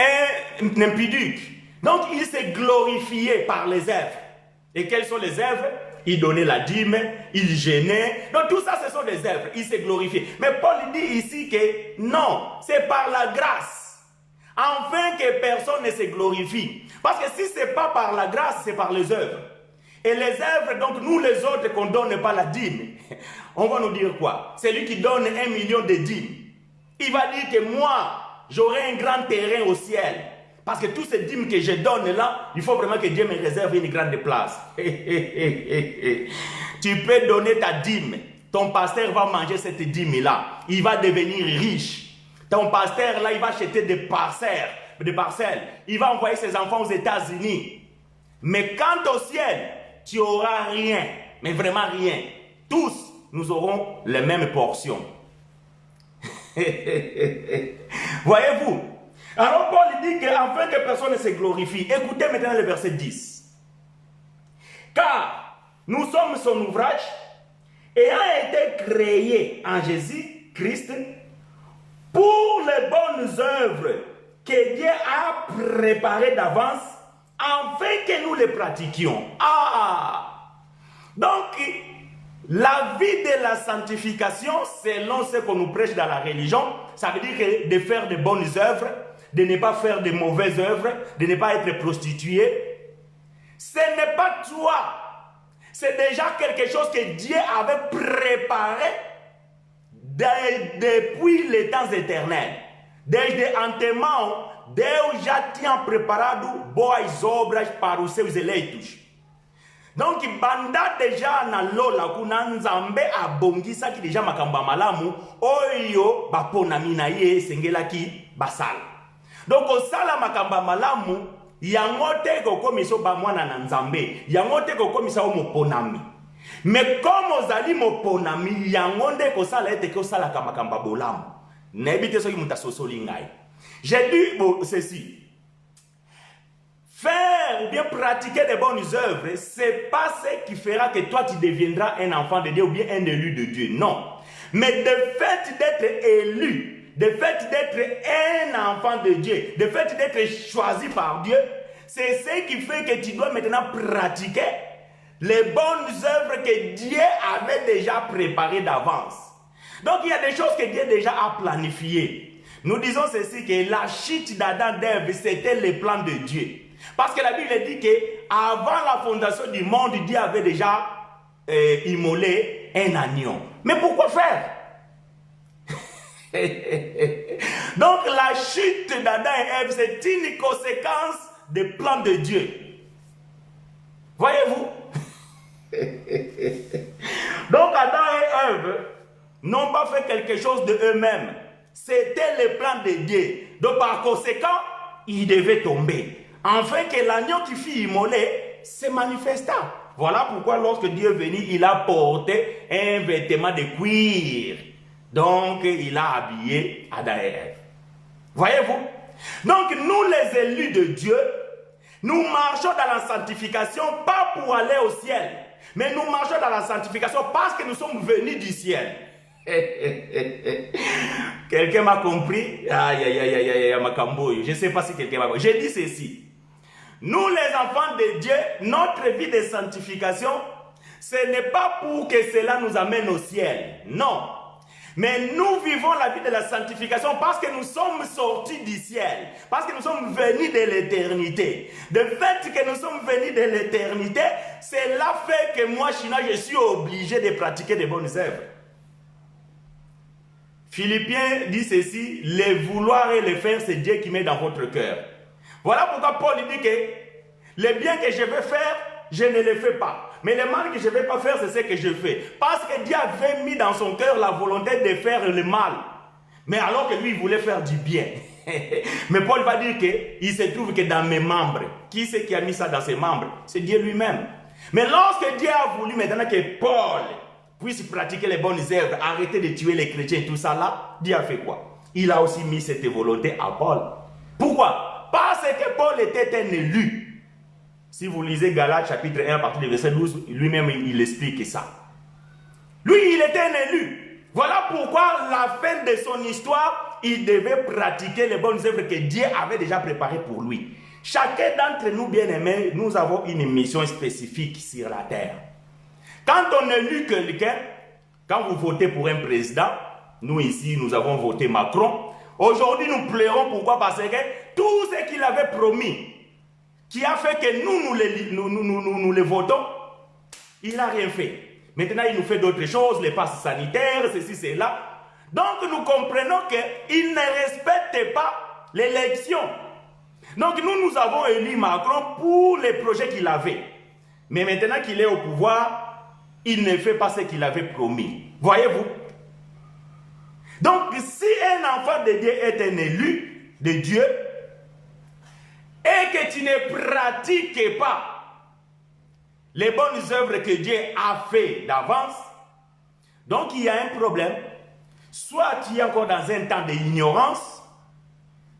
un impudique. Donc, il s'est glorifié par les œuvres. Et quelles sont les œuvres? Il donnait la dîme, il gênait. Donc tout ça, ce sont des œuvres. Il s'est glorifié. Mais Paul dit ici que non, c'est par la grâce. Afin que personne ne se glorifie. Parce que si ce n'est pas par la grâce, c'est par les œuvres. Et les œuvres, donc nous les autres qu'on ne donne pas la dîme, on va nous dire quoi? C'est lui qui donne 1 million de dîmes. Il va dire que moi, j'aurai un grand terrain au ciel. Parce que tous ces dîmes que je donne là, il faut vraiment que Dieu me réserve une grande place. Tu peux donner ta dîme. Ton pasteur va manger cette dîme-là. Il va devenir riche. Ton pasteur là, il va acheter des parcelles. Il va envoyer ses enfants aux États-Unis. Mais quant au ciel, tu n'auras rien. Mais vraiment rien. Tous, nous aurons les mêmes portions. Voyez-vous? Alors Paul dit qu'afin que personne ne se glorifie, écoutez maintenant le verset 10. Car nous sommes son ouvrage, ayant été créés en Jésus-Christ pour les bonnes œuvres que Dieu a préparées d'avance, afin que nous les pratiquions. Donc, la vie de la sanctification, selon ce qu'on nous prêche dans la religion, ça veut dire que de faire de bonnes œuvres, de ne pas faire de mauvaises œuvres, de ne pas être prostitué. Ce n'est pas toi. C'est déjà quelque chose que Dieu avait préparé depuis les temps éternels. Desde antemão, Deus já tinha preparado boas obras para os seus eleitos. Donc, banda déjà na lola kuna nzambe abongisa ki déjà makamba malamu oyo baponami na ye sengelaki basala. Donc, osala makamba malamu yango te kokomisa bamwana na nzambe, yango te kokomisa moponami. Mais comme ozali moponami, yango nde kosala ete kosala makamba bolamu. Nebite soki mutasosoli ngai. J'ai dit ceci. Faire ou bien pratiquer de bonnes œuvres, c'est pas ce qui fera que toi tu deviendras un enfant de Dieu ou bien un élu de Dieu. Non. Mais de fait d'être élu, de fait d'être un enfant de Dieu, de fait d'être choisi par Dieu, c'est ce qui fait que tu dois maintenant pratiquer les bonnes œuvres que Dieu avait déjà préparées d'avance. Donc il y a des choses que Dieu déjà a planifiées. Nous disons ceci, que la chute d'Adam d'Ève, c'était le plan de Dieu. Parce que la Bible dit qu'avant la fondation du monde, Dieu avait déjà immolé un agneau. Mais pourquoi faire? Donc la chute d'Adam et Ève, c'est une conséquence du plan de Dieu. Voyez-vous? Donc Adam et Ève n'ont pas fait quelque chose de eux-mêmes. C'était le plan de Dieu. Donc par conséquent, ils devaient tomber. Afin que l'agneau qui fut immolé se manifesta. Voilà pourquoi lorsque Dieu est venu, il a porté un vêtement de cuir. Donc il a habillé Adam et Ève. Voyez-vous? Donc nous les élus de Dieu, nous marchons dans la sanctification pas pour aller au ciel. Mais nous marchons dans la sanctification parce que nous sommes venus du ciel. Quelqu'un m'a compris? Aïe, aïe, aïe, aïe, aïe, Macambouille. Je ne sais pas si quelqu'un m'a compris. J'ai dit ceci. Nous, les enfants de Dieu, notre vie de sanctification, ce n'est pas pour que cela nous amène au ciel. Non. Mais nous vivons la vie de la sanctification parce que nous sommes sortis du ciel. Parce que nous sommes venus de l'éternité. Le fait que nous sommes venus de l'éternité, cela fait que moi, Chinois, je suis obligé de pratiquer de bonnes œuvres. Philippiens dit ceci, les vouloir et les faire, c'est Dieu qui met dans votre cœur. Voilà pourquoi Paul dit que le bien que je veux faire, je ne le fais pas. Mais le mal que je ne vais pas faire, c'est ce que je fais. Parce que Dieu avait mis dans son cœur la volonté de faire le mal. Mais alors que lui, il voulait faire du bien. Mais Paul va dire qu'il se trouve que dans mes membres, qui c'est qui a mis ça dans ses membres? C'est Dieu lui-même. Mais lorsque Dieu a voulu maintenant que Paul puisse pratiquer les bonnes œuvres, arrêter de tuer les chrétiens et tout ça là, Dieu a fait quoi? Il a aussi mis cette volonté à Paul. Pourquoi? Parce que Paul était un élu. Si vous lisez Galates chapitre 1 à partir du verset 12, lui-même il explique ça. Lui, il était un élu. Voilà pourquoi la fin de son histoire, il devait pratiquer les bonnes œuvres que Dieu avait déjà préparées pour lui. Chacun d'entre nous, bien-aimés, nous avons une mission spécifique sur la terre. Quand on élit quelqu'un, quand vous votez pour un président, nous ici, nous avons voté Macron. Aujourd'hui, nous pleurons. Pourquoi? Parce que tout ce qu'il avait promis, qui a fait que nous les votons, il n'a rien fait. Maintenant, il nous fait d'autres choses, les passes sanitaires, ceci, cela. Donc, nous comprenons qu'il ne respecte pas l'élection. Donc, nous avons élu Macron pour les projets qu'il avait. Mais maintenant qu'il est au pouvoir, il ne fait pas ce qu'il avait promis. Voyez-vous? Donc, si un enfant de Dieu est un élu de Dieu, et que tu ne pratiques pas les bonnes œuvres que Dieu a fait d'avance, donc il y a un problème. Soit tu es encore dans un temps d'ignorance,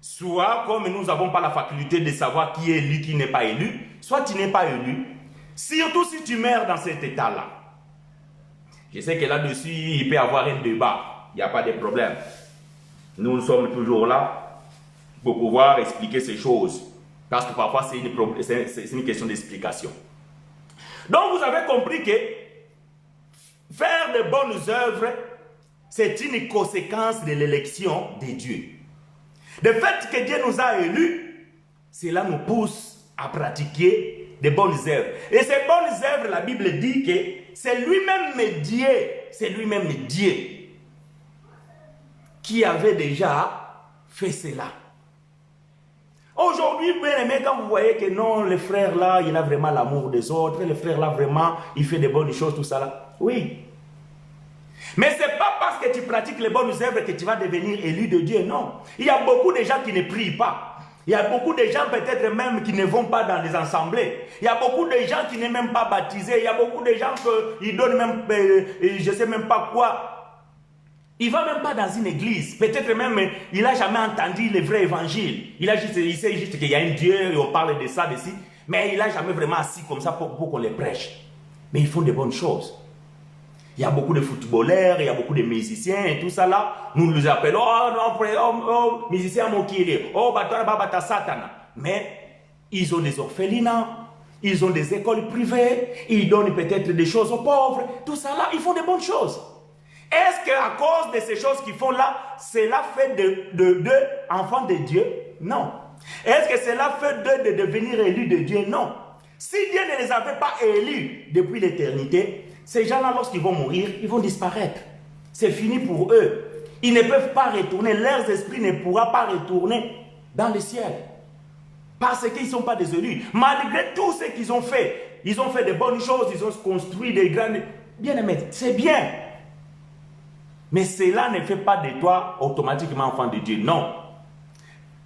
soit comme nous n'avons pas la faculté de savoir qui est élu, qui n'est pas élu, soit tu n'es pas élu, surtout si tu meurs dans cet état-là. Je sais que là-dessus, il peut y avoir un débat, il n'y a pas de problème. Nous sommes toujours là pour pouvoir expliquer ces choses. Parce que parfois, c'est une question d'explication. Donc, vous avez compris que faire de bonnes œuvres, c'est une conséquence de l'élection de Dieu. Le fait que Dieu nous a élus, cela nous pousse à pratiquer de bonnes œuvres. Et ces bonnes œuvres, la Bible dit que c'est lui-même Dieu qui avait déjà fait cela. Aujourd'hui, bien aimé, quand vous voyez que non, le frère là, il a vraiment l'amour des autres, le frère là, vraiment, il fait de bonnes choses, tout ça là. Oui. Mais ce n'est pas parce que tu pratiques les bonnes œuvres que tu vas devenir élu de Dieu, non. Il y a beaucoup de gens qui ne prient pas. Il y a beaucoup de gens peut-être même qui ne vont pas dans les assemblées. Il y a beaucoup de gens qui ne sont même pas baptisés. Il y a beaucoup de gens qui donnent même, je ne sais même pas quoi. Il ne va même pas dans une église. Peut-être même, il n'a jamais entendu le vrai évangile. Il sait juste qu'il y a un Dieu et on parle de ça, de ci. Mais il n'a jamais vraiment assis comme ça pour qu'on les prêche. Mais ils font de bonnes choses. Il y a beaucoup de footballeurs, il y a beaucoup de musiciens et tout ça là. Nous les appelons, musiciens mokiri, bata satana. Mais ils ont des orphelinats, ils ont des écoles privées, ils donnent peut-être des choses aux pauvres. Tout ça là, ils font de bonnes choses. Est-ce qu'à cause de ces choses qu'ils font là, cela fait d'eux enfants de Dieu? Non. Est-ce que cela fait d'eux de devenir élus de Dieu? Non. Si Dieu ne les avait pas élus depuis l'éternité, ces gens-là, lorsqu'ils vont mourir, ils vont disparaître. C'est fini pour eux. Ils ne peuvent pas retourner, leurs esprits ne pourront pas retourner dans le ciel. Parce qu'ils ne sont pas des élus. Malgré tout ce qu'ils ont fait, ils ont fait de bonnes choses, ils ont construit des grandes... Bien aimés, c'est bien. Mais cela ne fait pas de toi automatiquement enfant de Dieu, non.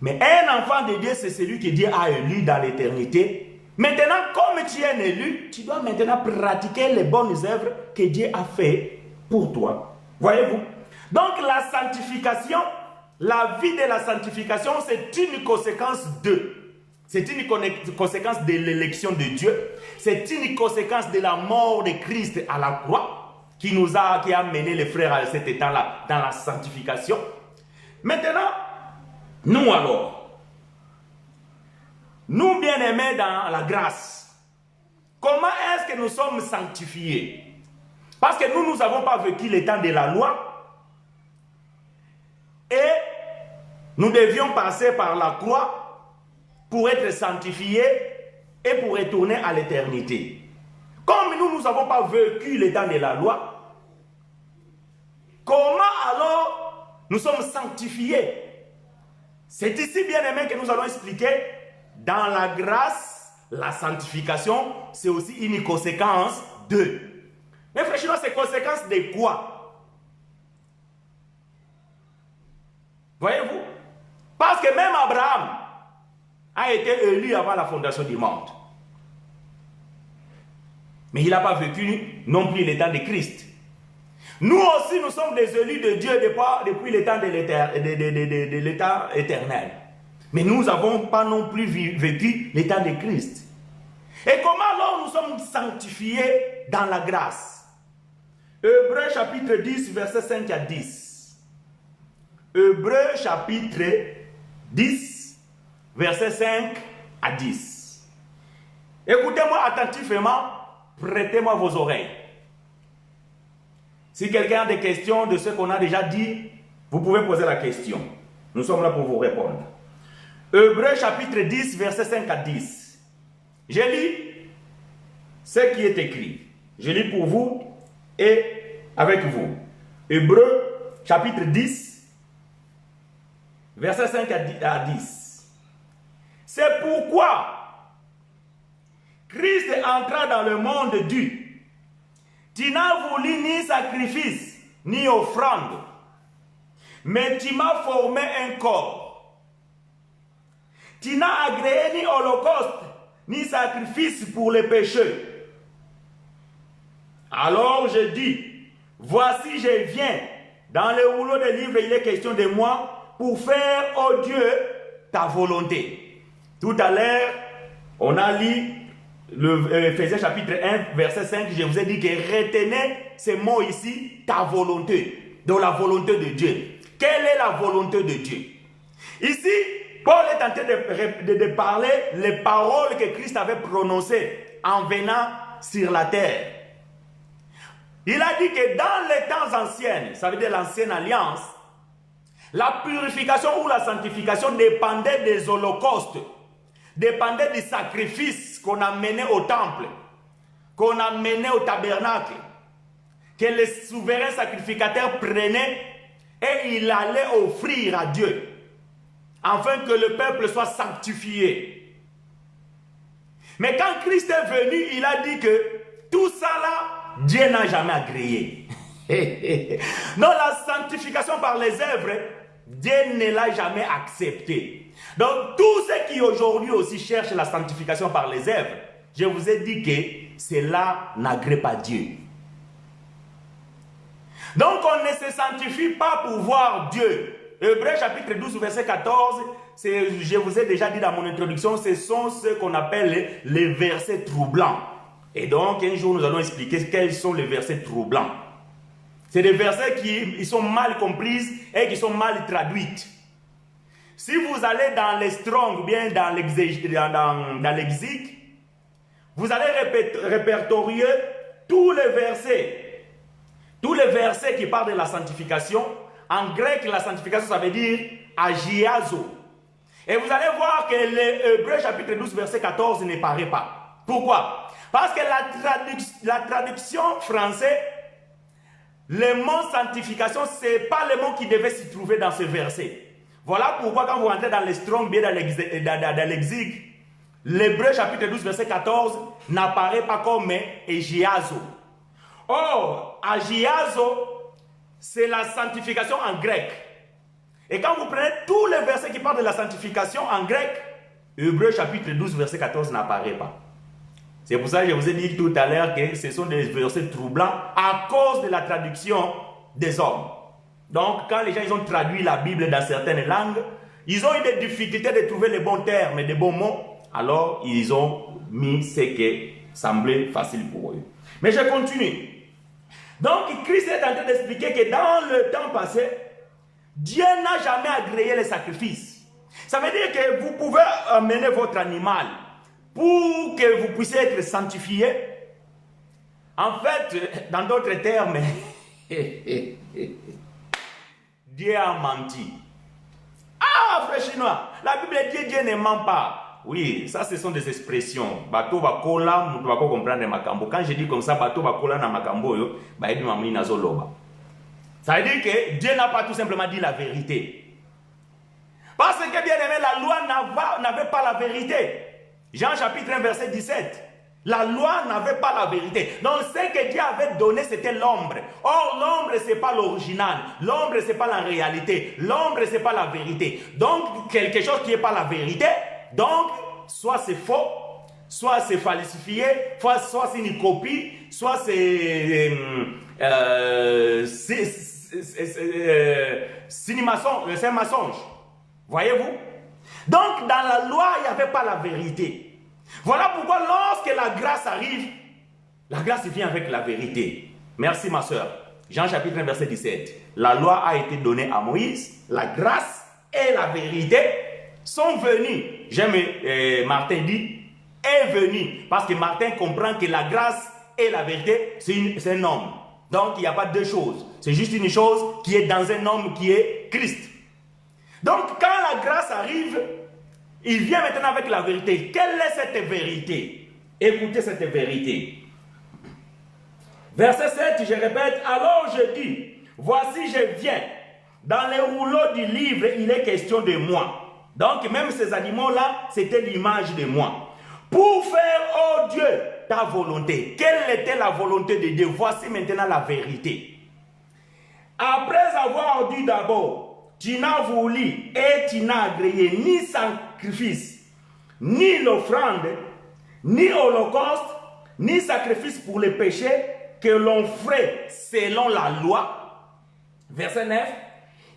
Mais un enfant de Dieu, c'est celui que Dieu a élu dans l'éternité. Maintenant, comme tu es un élu, tu dois maintenant pratiquer les bonnes œuvres que Dieu a fait pour toi. Voyez-vous? Donc la sanctification, la vie de la sanctification, c'est une conséquence de. C'est une conséquence de l'élection de Dieu. C'est une conséquence de la mort de Christ à la croix qui a mené les frères à cet état-là dans la sanctification. Maintenant, nous alors, nous bien-aimés dans la grâce, comment est-ce que nous sommes sanctifiés? Parce que nous n'avons pas vécu le temps de la loi et nous devions passer par la croix pour être sanctifiés et pour retourner à l'éternité. Comme nous n'avons pas vécu le temps de la loi, comment alors nous sommes sanctifiés? C'est ici, bien aimé, que nous allons expliquer. Dans la grâce, la sanctification, c'est aussi une conséquence de. Mais frère, c'est conséquence de quoi? Voyez-vous? Parce que même Abraham a été élu avant la fondation du monde. Mais il n'a pas vécu non plus le temps de Christ. Nous aussi, nous sommes des élus de Dieu depuis le temps de l'état éternel. Mais nous n'avons pas non plus vécu le temps de Christ. Et comment alors nous sommes sanctifiés dans la grâce? Hébreux chapitre 10, verset 5 à 10. Hébreux chapitre 10, verset 5 à 10. Écoutez-moi attentivement, prêtez-moi vos oreilles. Si quelqu'un a des questions de ce qu'on a déjà dit, vous pouvez poser la question. Nous sommes là pour vous répondre. Hébreux chapitre 10, verset 5 à 10. Je lis ce qui est écrit. Je lis pour vous et avec vous. Hébreux chapitre 10, verset 5 à 10. C'est pourquoi Christ entra dans le monde du. Tu n'as voulu ni sacrifice, ni offrande, mais tu m'as formé un corps. Tu n'as agréé ni holocauste, ni sacrifice pour les péchés. Alors je dis, voici je viens. Dans le rouleau des livres, il est question de moi pour faire, ô Dieu, ta volonté. Tout à l'heure, on a lu Ephésiens chapitre 1, verset 5, je vous ai dit que retenez ces mots ici, ta volonté, donc la volonté de Dieu. Quelle est la volonté de Dieu? Ici, Paul est en train de parler les paroles que Christ avait prononcées en venant sur la terre. Il a dit que dans les temps anciens, ça veut dire l'ancienne alliance, la purification ou la sanctification dépendait des holocaustes, dépendait des sacrifices qu'on amenait au temple, qu'on amenait au tabernacle, que les souverains sacrificateurs prenaient et il allait offrir à Dieu, afin que le peuple soit sanctifié. Mais quand Christ est venu, il a dit que tout ça là, Dieu n'a jamais agréé. Non, la sanctification par les œuvres, Dieu ne l'a jamais accepté. Donc, tous ceux qui aujourd'hui aussi cherchent la sanctification par les œuvres, je vous ai dit que cela n'agrée pas Dieu. Donc, on ne se sanctifie pas pour voir Dieu. Hébreux chapitre 12, verset 14, je vous ai déjà dit dans mon introduction, ce sont ce qu'on appelle les versets troublants. Et donc, un jour, nous allons expliquer quels sont les versets troublants. C'est des versets qui sont mal comprises et qui sont mal traduites. Si vous allez dans les Strong ou bien dans l'exique, vous allez répertorier tous les versets Tous les versets qui parlent de la sanctification, en grec, la sanctification, ça veut dire agiazo. Et vous allez voir que l'Hébreu chapitre 12, verset 14 ne paraît pas. Pourquoi? Parce que la traduction française, le mot sanctification, ce n'est pas le mot qui devait s'y trouver dans ce verset. Voilà pourquoi quand vous rentrez dans les Strong, bien dans l'exig, l'Hébreu chapitre 12, verset 14 n'apparaît pas comme agiazo. Or, agiazo, c'est la sanctification en grec. Et quand vous prenez tous les versets qui parlent de la sanctification en grec, Hébreu chapitre 12, verset 14 n'apparaît pas. C'est pour ça que je vous ai dit tout à l'heure que ce sont des versets troublants à cause de la traduction des hommes. Donc, quand les gens ils ont traduit la Bible dans certaines langues, ils ont eu des difficultés de trouver les bons termes et les bons mots. Alors, ils ont mis ce qui semblait facile pour eux. Mais je continue. Donc, Christ est en train d'expliquer que dans le temps passé, Dieu n'a jamais agréé les sacrifices. Ça veut dire que vous pouvez amener votre animal pour que vous puissiez être sanctifié. En fait, dans d'autres termes, Dieu a menti. Ah, frère chinois, la Bible dit Dieu ne ment pas. Oui, ça ce sont des expressions. Bato bakola, mutu bako comprendre makambo. Quand je dis comme ça, bato bakola na makambo yo, ba ebi mamuni na zoloba. Ça veut dire que Dieu n'a pas tout simplement dit la vérité. Parce que bien aimé, la loi n'avait pas la vérité. Jean chapitre 1 verset 17. La loi n'avait pas la vérité. Donc ce que Dieu avait donné, c'était l'ombre. Or, l'ombre, ce n'est pas l'original. L'ombre, ce n'est pas la réalité. L'ombre, ce n'est pas la vérité. Donc, quelque chose qui n'est pas la vérité, donc, soit c'est faux, soit c'est falsifié, soit c'est une copie, soit c'est un mensonge. Voyez-vous? Donc, dans la loi, il n'y avait pas la vérité. Voilà pourquoi lorsque la grâce arrive, la grâce vient avec la vérité. Merci ma soeur. Jean chapitre 1 verset 17. La loi a été donnée à Moïse, la grâce et la vérité sont venus. J'aime Martin dit, est venu. Parce que Martin comprend que la grâce et la vérité, c'est un homme. Donc il n'y a pas deux choses. C'est juste une chose qui est dans un homme qui est Christ. Donc quand la grâce arrive, il vient maintenant avec la vérité. Quelle est cette vérité? Écoutez cette vérité. Verset 7, je répète. Alors je dis, voici je viens. Dans les rouleaux du livre, il est question de moi. Donc même ces animaux-là, c'était l'image de moi. Pour faire, oh Dieu, ta volonté. Quelle était la volonté de Dieu? Voici maintenant la vérité. Après avoir dit d'abord, tu n'as voulu et tu n'as agréé ni sacrifice, ni l'offrande, ni holocauste, ni sacrifice pour les péchés que l'on ferait selon la loi. Verset 9.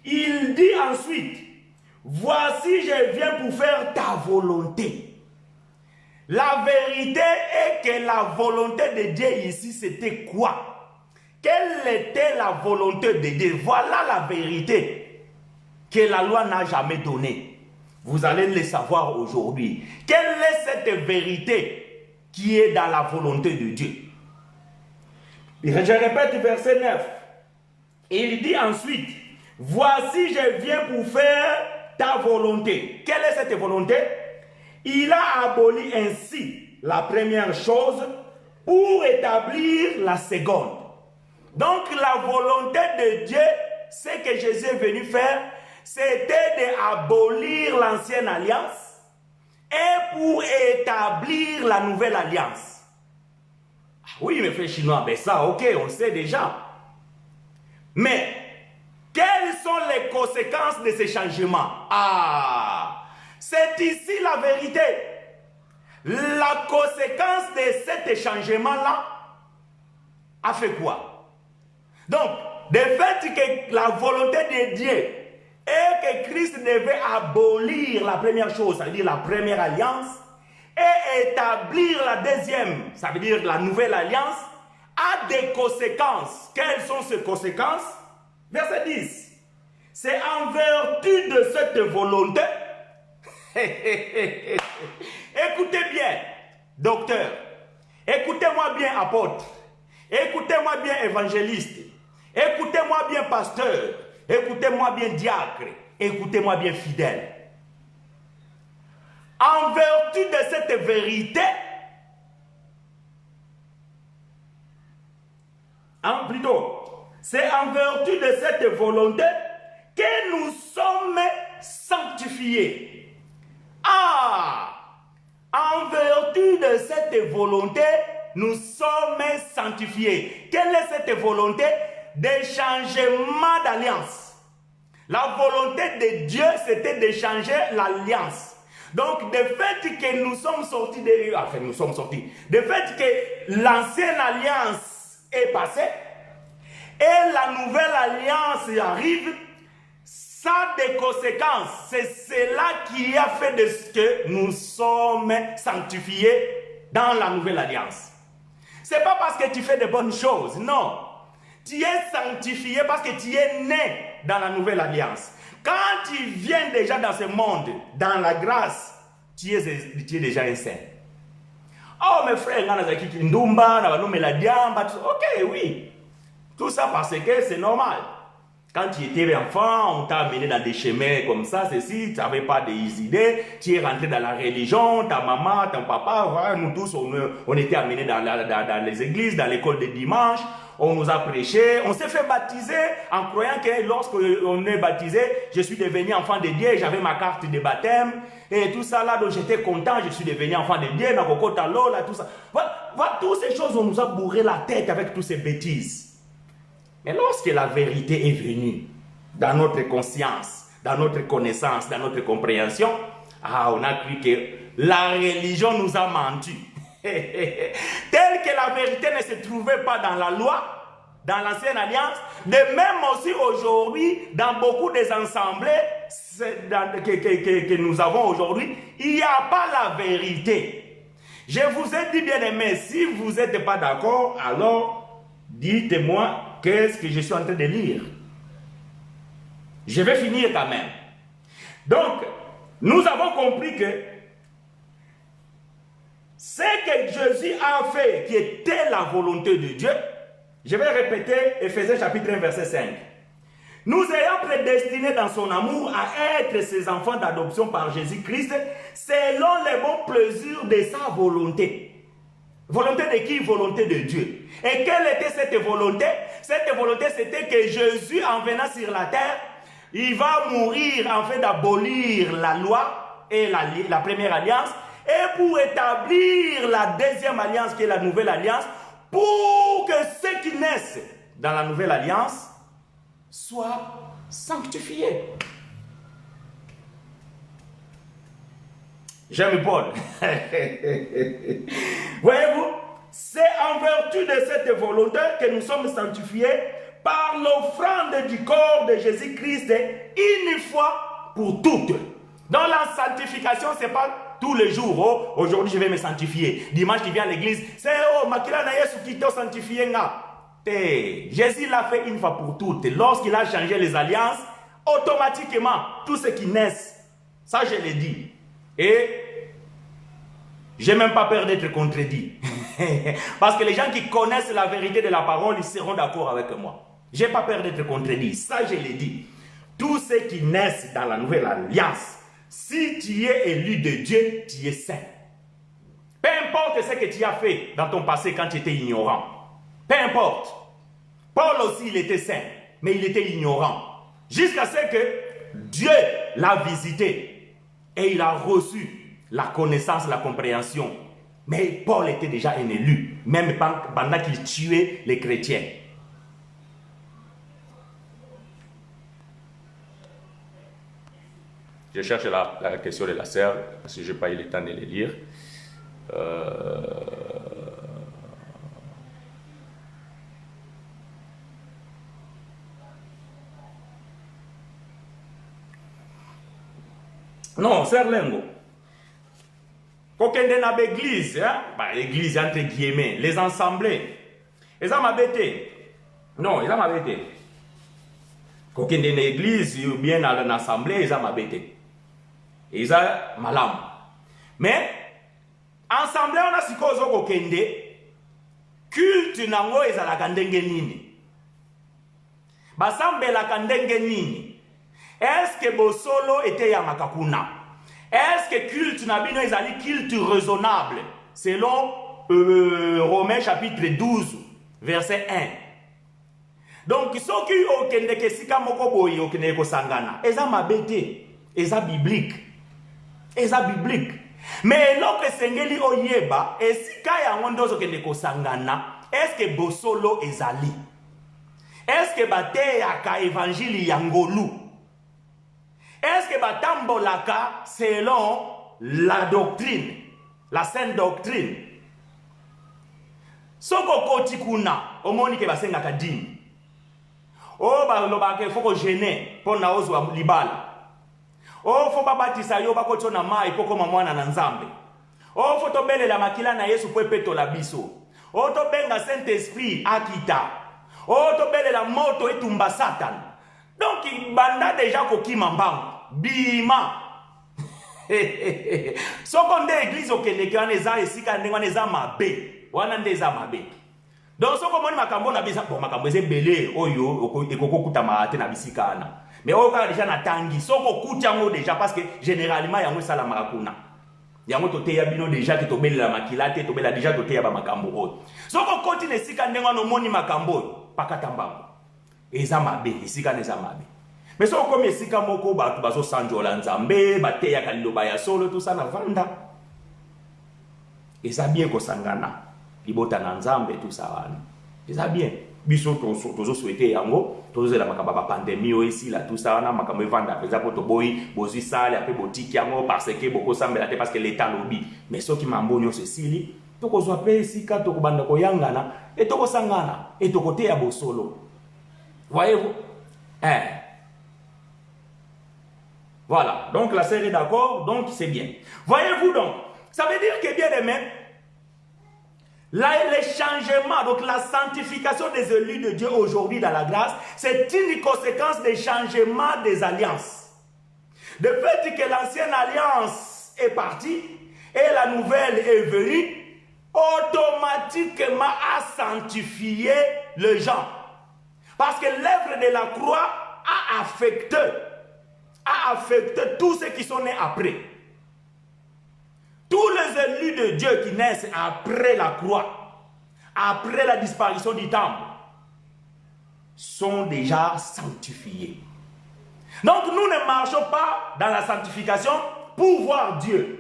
Il dit ensuite, voici je viens pour faire ta volonté. La vérité est que la volonté de Dieu ici, c'était quoi? Quelle était la volonté de Dieu? Voilà la vérité que la loi n'a jamais donnée. Vous allez le savoir aujourd'hui. Quelle est cette vérité qui est dans la volonté de Dieu? Je répète verset 9. Il dit ensuite, voici je viens pour faire ta volonté. Quelle est cette volonté? Il a aboli ainsi la première chose pour établir la seconde. Donc la volonté de Dieu, ce que Jésus est venu faire, c'était d'abolir l'ancienne alliance et pour établir la nouvelle alliance. Oui, mes frères chinois, ben ça, ok, on le sait déjà. Mais, quelles sont les conséquences de ces changements? Ah, c'est ici la vérité. La conséquence de cet changement-là a fait quoi? Donc, le fait que la volonté de Dieu et que Christ devait abolir la première chose, c'est-à-dire la première alliance, et établir la deuxième, ça veut dire la nouvelle alliance, a des conséquences. Quelles sont ces conséquences? Verset 10. C'est en vertu de cette volonté. Écoutez bien, docteur. Écoutez-moi bien, apôtre. Écoutez-moi bien, évangéliste. Écoutez-moi bien, pasteur. Écoutez-moi bien, diacre. Écoutez-moi bien, fidèle. En vertu de cette vérité, c'est en vertu de cette volonté que nous sommes sanctifiés. En vertu de cette volonté, nous sommes sanctifiés. Quelle est cette volonté? De changement d'alliance. La volonté de Dieu, c'était de changer l'alliance. Donc, de fait que nous sommes sortis de fait que l'ancienne alliance est passée et la nouvelle alliance arrive, ça a des conséquences. C'est cela qui a fait de ce que nous sommes sanctifiés dans la nouvelle alliance. Ce n'est pas parce que tu fais de bonnes choses, non. Tu es sanctifié parce que tu es né dans la nouvelle alliance. Quand tu viens déjà dans ce monde, dans la grâce, tu es déjà un saint. Oh mes frères, ok, oui. Tout ça parce que c'est normal. Quand tu étais enfant, on t'a amené dans des chemins comme ça, ceci, tu n'avais pas des idées, tu es rentré dans la religion, ta maman, ton papa, voilà, nous tous, on était amenés dans les églises, dans l'école de dimanche, on nous a prêché, on s'est fait baptiser en croyant que lorsqu'on est baptisé, je suis devenu enfant de Dieu, j'avais ma carte de baptême, et tout ça là, donc j'étais content, je suis devenu enfant de Dieu, ma coco talo, là, tout ça. Voilà, toutes ces choses, on nous a bourré la tête avec toutes ces bêtises. Mais lorsque la vérité est venue dans notre conscience, dans notre connaissance, dans notre compréhension, on a cru que la religion nous a menti. Tel que la vérité ne se trouvait pas dans la loi, dans l'ancienne alliance, de même aussi aujourd'hui, dans beaucoup des assemblées que nous avons aujourd'hui, il n'y a pas la vérité. Je vous ai dit, bien aimé, si vous n'êtes pas d'accord, alors dites-moi qu'est-ce que je suis en train de lire. Je vais finir quand même. Donc, nous avons compris que ce que Jésus a fait, qui était la volonté de Dieu, je vais répéter Éphésiens chapitre 1, verset 5. Nous ayons prédestinés dans son amour à être ses enfants d'adoption par Jésus-Christ, selon les bons plaisirs de sa volonté. Volonté de qui? Volonté de Dieu. Et quelle était cette volonté? Cette volonté, c'était que Jésus, en venant sur la terre, il va mourir en fait d'abolir la loi et la première alliance, et pour établir la deuxième alliance qui est la nouvelle alliance, pour que ceux qui naissent dans la nouvelle alliance soient sanctifiés. J'aime Paul. Voyez-vous, c'est en vertu de cette volonté que nous sommes sanctifiés par l'offrande du corps de Jésus-Christ une fois pour toutes. Dans la sanctification, ce n'est pas tous les jours. Oh, aujourd'hui, je vais me sanctifier. Dimanche, tu viens à l'église. C'est oh, Makila na Yesu qui t'a sanctifié. Jésus l'a fait une fois pour toutes. Lorsqu'il a changé les alliances, automatiquement, tous ceux qui naissent, ça je l'ai dit. Et je n'ai même pas peur d'être contredit. Parce que les gens qui connaissent la vérité de la parole, ils seront d'accord avec moi. Je n'ai pas peur d'être contredit. Ça, je l'ai dit. Tous ceux qui naissent dans la nouvelle alliance, si tu es élu de Dieu, tu es saint. Peu importe ce que tu as fait dans ton passé quand tu étais ignorant. Peu importe. Paul aussi, il était saint, mais il était ignorant. Jusqu'à ce que Dieu l'a visité et il a reçu la connaissance, la compréhension. Mais Paul était déjà un élu, même pendant qu'il tuait les chrétiens. Je cherche la question de la sœur, parce que je n'ai pas eu le temps de les lire. Non, sœur Lengo. Quand on est dans l'église, l'église entre guillemets, les assemblées, ils ont m'abêté. Non, ils ont m'abêté. Quand on est dans l'église ou bien dans l'assemblée, ils ont m'abêté. Ils ont malam. Mais, assemblée, on a si cause au kende, culte nango ils ont la kandenge nini. basambelaka ndenge nini? Est-ce que bosolo était ya makakuna? Est-ce que culte na bino ezali culte raisonnable selon Romains chapitre 12 verset 1? Donc soki okende kesika moko boye okende kosangana eza mabete, eza biblique, eza biblique. Mais eloko esengeli oyeba esika yango ndozo kende kosangana, est-ce que bosolo ezali? Est-ce que bateyaka évangile ya ngolu? Est-ce que batambolaka selon la doctrine, la sainte doctrine? Soko koti kuna omoni ke basengaka dini. O balobaka foko gêner pona ozwa libala. O fo babatisa yo bakoti na mai poko mwana na nzambe. O fo tobelela makila na Yesu po epetola biso. O to benga Saint-Esprit akita. O to belela moto etumba Satan. Donc banda déjà kokima mbangu bima. Soko nde église okendeke wana eza esika ndenge wana eza mabe. Wana nde eza mabe. Donc soko moni makambo na bisa bon makambo eze belé oyo ekokokutama te na bisika ana. Mais oyo kaka déjà na tangi soko kuti yango déjà parce que généralement yango sala makuna. Yango toteya bino déjà ke tobelela makila te tobela déjà toteya ba makambo oyo. Soko koti na esika ndenge wana omoni makambo oyo pakata mbango. Eza mabe, esika neza mabe. Mais soko komi esika moko batu bazo sanjola nzambe, bateya kaliloba ya solo tout ça na vanda. Eza bien kosangana. Libota na nzambe tout ça wana. Eza bien. Biso tozo souhaiter yango, tozo la makamba ba pandémie ici là tout ça wana makambo vanda peza poto boyi, bozi sale ape botiki yango parce que boko sambela te parce que l'état lobi. Mais soki mambonyo cecili, toko zo pe esika toko banda ko yangana et toko sangana et toko te ya bosolo. Voyez-vous? Voilà, donc la sœur est d'accord, donc c'est bien. Voyez-vous donc, ça veut dire que bien aimé, là, les changements, donc la sanctification des élus de Dieu aujourd'hui dans la grâce, c'est une conséquence des changements des alliances. De fait que l'ancienne alliance est partie et la nouvelle est venue, automatiquement a sanctifié les gens. Parce que l'œuvre de la croix a affecté tous ceux qui sont nés après. Tous les élus de Dieu qui naissent après la croix, après la disparition du temple, sont déjà sanctifiés. Donc nous ne marchons pas dans la sanctification pour voir Dieu.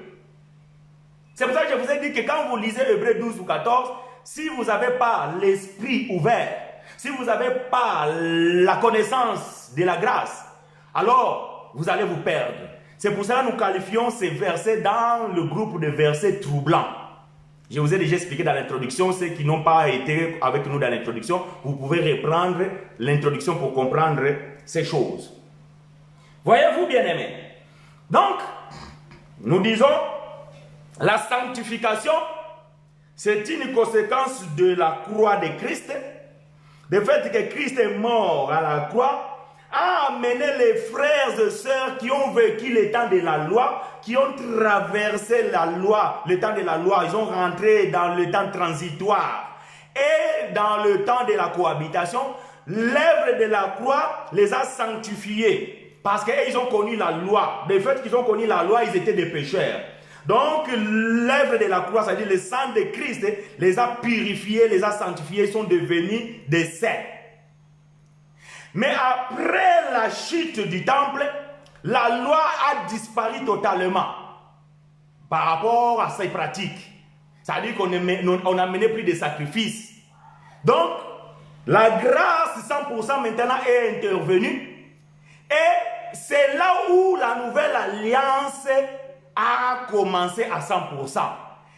C'est pour ça que je vous ai dit que quand vous lisez Hébreux 12 ou 14, si vous n'avez pas l'esprit ouvert, si vous n'avez pas la connaissance de la grâce, alors vous allez vous perdre. C'est pour cela que nous qualifions ces versets dans le groupe de versets troublants. Je vous ai déjà expliqué dans l'introduction, ceux qui n'ont pas été avec nous dans l'introduction, vous pouvez reprendre l'introduction pour comprendre ces choses. Voyez-vous, bien-aimés? Donc, nous disons, la sanctification, c'est une conséquence de la croix de Christ. Le fait que Christ est mort à la croix a amené les frères et sœurs qui ont vécu le temps de la loi, qui ont traversé la loi, le temps de la loi, ils ont rentré dans le temps transitoire et dans le temps de la cohabitation. L'œuvre de la croix les a sanctifiés parce qu'ils ont connu la loi. Le fait qu'ils ont connu la loi, ils étaient des pécheurs. Donc l'œuvre de la croix, c'est-à-dire le sang de Christ, les a purifiés, les a sanctifiés, ils sont devenus des saints. Mais après la chute du temple, la loi a disparu totalement par rapport à ces pratiques. C'est-à-dire qu'on n'a mené plus de sacrifices. Donc, la grâce 100% maintenant est intervenue. Et c'est là où la nouvelle alliance a commencé à 100%.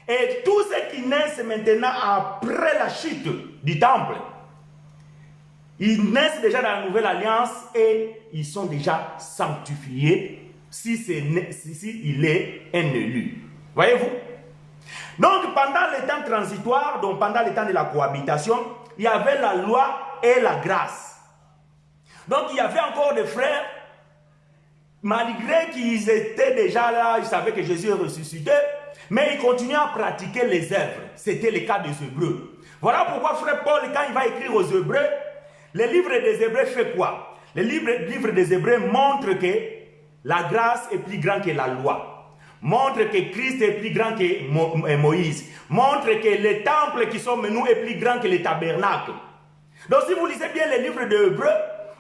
Et tous ceux qui naissent maintenant après la chute du temple, ils naissent déjà dans la nouvelle alliance et ils sont déjà sanctifiés si il est un élu. Voyez-vous? Donc pendant le temps transitoire, donc pendant le temps de la cohabitation, il y avait la loi et la grâce. Donc il y avait encore des frères, malgré qu'ils étaient déjà là, ils savaient que Jésus est ressuscité, mais ils continuaient à pratiquer les œuvres. C'était le cas des Hébreux. Voilà pourquoi frère Paul, quand il va écrire aux Hébreux, le livre des Hébreux fait quoi? Le livre des Hébreux montre que la grâce est plus grande que la loi. Montre que Christ est plus grand que Moïse. Montre que les temples qui sont nous est plus grand que les tabernacles. Donc si vous lisez bien les livres des Hébreux,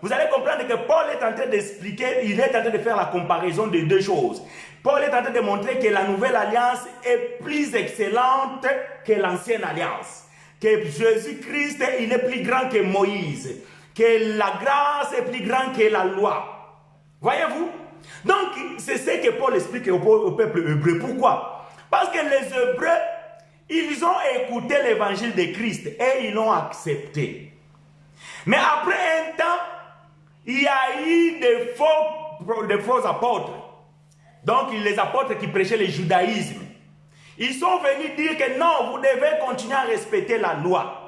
vous allez comprendre que Paul est en train d'expliquer, il est en train de faire la comparaison de deux choses. Paul est en train de montrer que la nouvelle alliance est plus excellente que l'ancienne alliance. Que Jésus-Christ, il est plus grand que Moïse. Que la grâce est plus grande que la loi. Voyez-vous? Donc, c'est ce que Paul explique au peuple hébreu. Pourquoi? Parce que les Hébreux, ils ont écouté l'évangile de Christ et ils l'ont accepté. Mais après un temps, il y a eu des faux apôtres. Donc, les apôtres qui prêchaient le judaïsme. Ils sont venus dire que non, vous devez continuer à respecter la loi.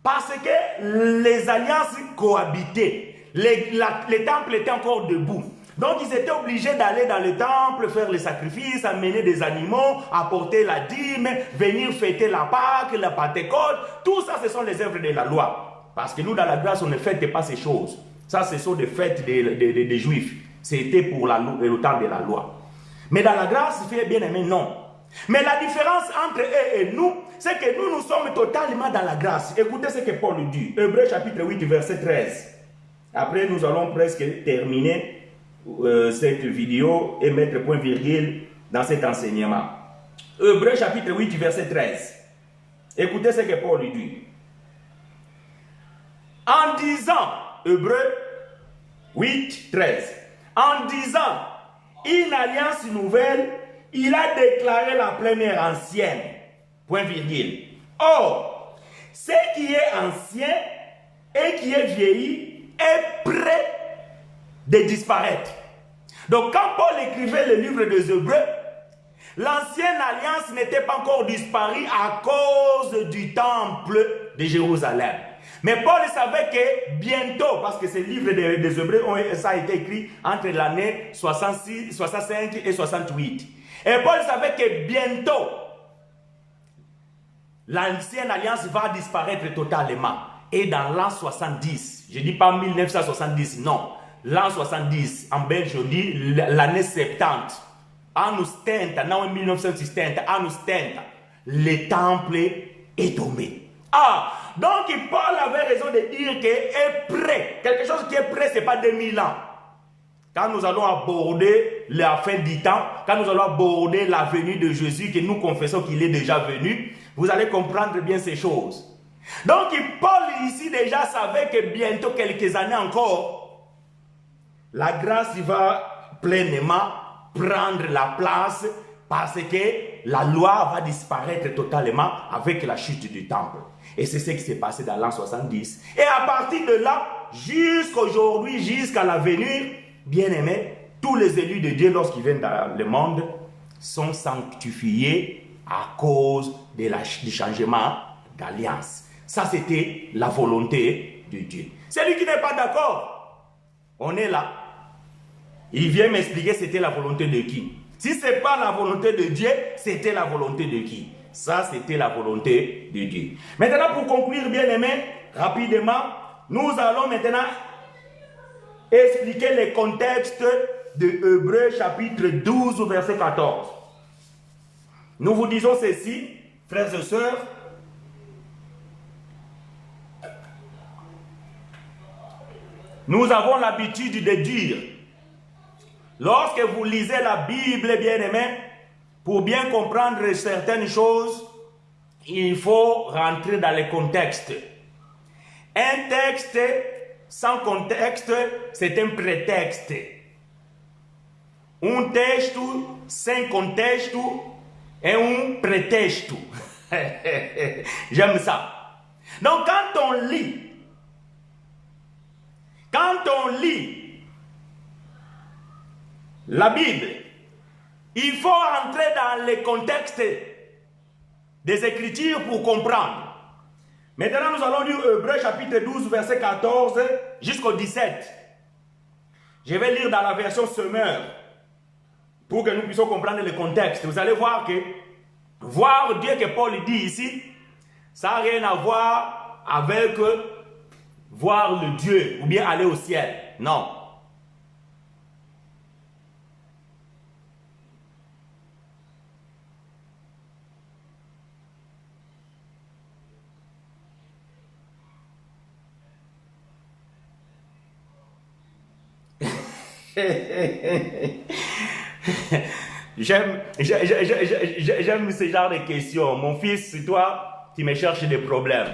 Parce que les alliances cohabitaient. Les temples étaient encore debout. Donc, ils étaient obligés d'aller dans le temple, faire les sacrifices, amener des animaux, apporter la dîme, venir fêter la Pâque, la Pentecôte. Tout ça, ce sont les œuvres de la loi. Parce que nous, dans la grâce, on ne fête pas ces choses. Ça, ce sont des fêtes des Juifs. C'était pour le temps de la loi. Mais dans la grâce, bien aimé, non. Mais la différence entre eux et nous, c'est que nous sommes totalement dans la grâce. Écoutez ce que Paul dit. Hébreux chapitre 8, verset 13. Après, nous allons presque terminer cette vidéo et mettre point virgule dans cet enseignement. Hébreux chapitre 8, verset 13. Écoutez ce que Paul dit. En disant, Hébreux 8, 13. En disant une alliance nouvelle, il a déclaré la première ancienne. Point virgule. Or, ce qui est ancien et qui est vieilli est prêt de disparaître. Donc, quand Paul écrivait le livre des Hébreux, l'ancienne alliance n'était pas encore disparue à cause du temple de Jérusalem. Mais Paul savait que bientôt, parce que ce livre des Hébreux, ça a été écrit entre l'année 65 et 68. Et Paul savait que bientôt, l'ancienne alliance va disparaître totalement. Et dans l'an 70, je ne dis pas 1970, non. L'an 70, en belge, je dis l'année 70. Anno 70, non 1970, anno 70, le temple est tombé. Ah, donc Paul avait raison de dire qu'il est prêt. Quelque chose qui est prêt, ce n'est pas 2000 ans. Quand nous allons aborder la fin du temps, quand nous allons aborder la venue de Jésus, que nous confessons qu'il est déjà venu, vous allez comprendre bien ces choses. Donc Paul ici déjà savait que bientôt, quelques années encore, la grâce va pleinement prendre la place parce que la loi va disparaître totalement avec la chute du temple. Et c'est ce qui s'est passé dans l'an 70. Et à partir de là, jusqu'à aujourd'hui, jusqu'à l'avenir, bien aimé, tous les élus de Dieu, lorsqu'ils viennent dans le monde, sont sanctifiés à cause du changement d'alliance. Ça, c'était la volonté de Dieu. Celui qui n'est pas d'accord, on est là. Il vient m'expliquer c'était la volonté de qui. Si ce n'est pas la volonté de Dieu, c'était la volonté de qui? Ça, c'était la volonté de Dieu. Maintenant, pour conclure, bien aimé, rapidement, nous allons maintenant expliquer le contexte de Hébreux chapitre 12, verset 14. Nous vous disons ceci, frères et sœurs. Nous avons l'habitude de dire, lorsque vous lisez la Bible, bien-aimé, pour bien comprendre certaines choses, il faut rentrer dans le contexte. Un texte sans contexte, c'est un prétexte. Un texte sans contexte est un prétexte. J'aime ça. Donc quand on lit la Bible, il faut entrer dans le contexte des Écritures pour comprendre. Maintenant, nous allons lire Hébreux chapitre 12, verset 14 jusqu'au 17. Je vais lire dans la version Semeur pour que nous puissions comprendre le contexte. Vous allez voir que voir Dieu que Paul dit ici, ça n'a rien à voir avec voir le Dieu ou bien aller au ciel. Non. J'aime ce genre de questions. Mon fils, c'est toi qui me cherches des problèmes.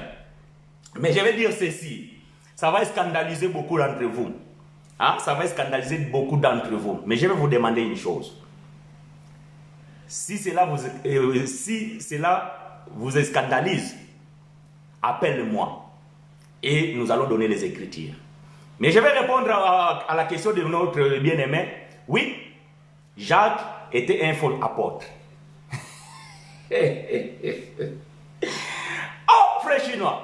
Mais je vais dire ceci. Ça va scandaliser beaucoup d'entre vous. Hein? Ça va scandaliser beaucoup d'entre vous. Mais je vais vous demander une chose. Si cela vous scandalise, appelle-moi. Et nous allons donner les Écritures. Mais je vais répondre à la question de notre bien-aimé. Oui, Jacques était un faux apôtre. Oh, frère chinois.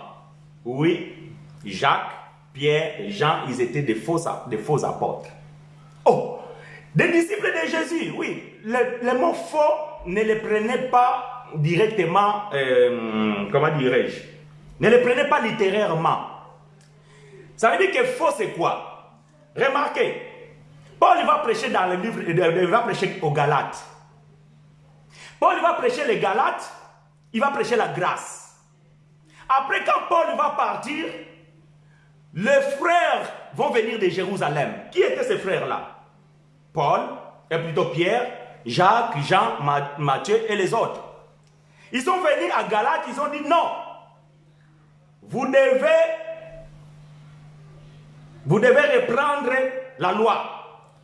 Oui, Jacques, Pierre, Jean, ils étaient des faux apôtres. Oh, des disciples de Jésus, oui. Les mots faux ne les prenaient pas directement, comment dirais-je, ne les prenaient pas littérairement. Ça veut dire que faux, c'est quoi? Remarquez, Paul il va prêcher dans le livre, il va prêcher aux Galates. Paul il va prêcher les Galates, il va prêcher la grâce. Après, quand Paul va partir, les frères vont venir de Jérusalem. Qui étaient ces frères-là? Paul, et plutôt Pierre, Jacques, Jean, Matthieu et les autres. Ils sont venus à Galates, ils ont dit non. Vous devez reprendre la loi.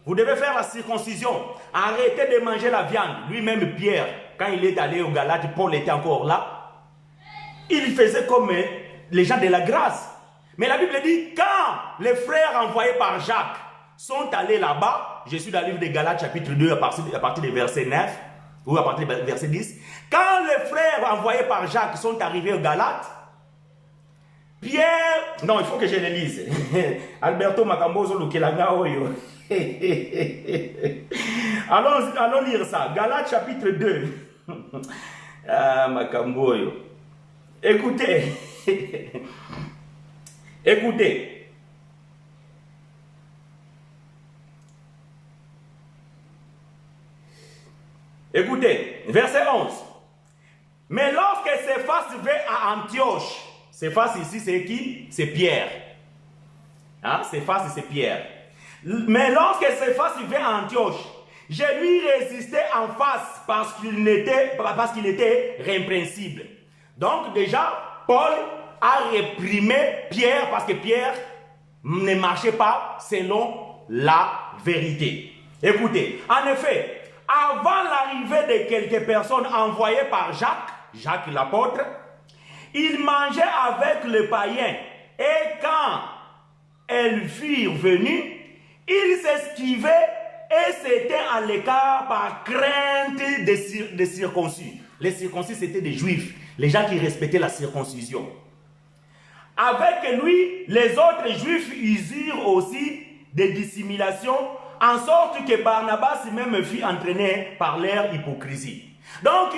Vous devez faire la circoncision. Arrêtez de manger la viande. Lui-même, Pierre, quand il est allé au Galates, Paul était encore là. Il faisait comme les gens de la grâce. Mais la Bible dit, quand les frères envoyés par Jacques sont allés là-bas, je suis dans le livre de Galates chapitre 2 à partir du verset 9, ou à partir du verset 10, quand les frères envoyés par Jacques sont arrivés au Galates, Pierre, non, il faut que je le lise. Alberto Makambozo Lukelanga Oyo. Allons lire ça. Galates chapitre 2. Ah, Makamboyo. Écoutez. Écoutez. Écoutez, verset 11. Mais lorsque Céphas vint à Antioche, Céphas ici c'est qui? C'est Pierre. Hein? Céphas c'est Pierre. Mais lorsque Céphas vint à Antioche, je lui résistais en face parce qu'il était répréhensible. Donc déjà, Paul a réprimé Pierre parce que Pierre ne marchait pas selon la vérité. Écoutez, en effet, avant l'arrivée de quelques personnes envoyées par Jacques l'apôtre, il mangeait avec les païens. Et quand elles furent venues, il s'esquivait et s'était à l'écart par crainte des circoncis. Les circoncis, c'était des juifs, les gens qui respectaient la circoncision. Avec lui, les autres juifs usèrent aussi des dissimulations, en sorte que Barnabas même fut entraîné par leur hypocrisie. Donc,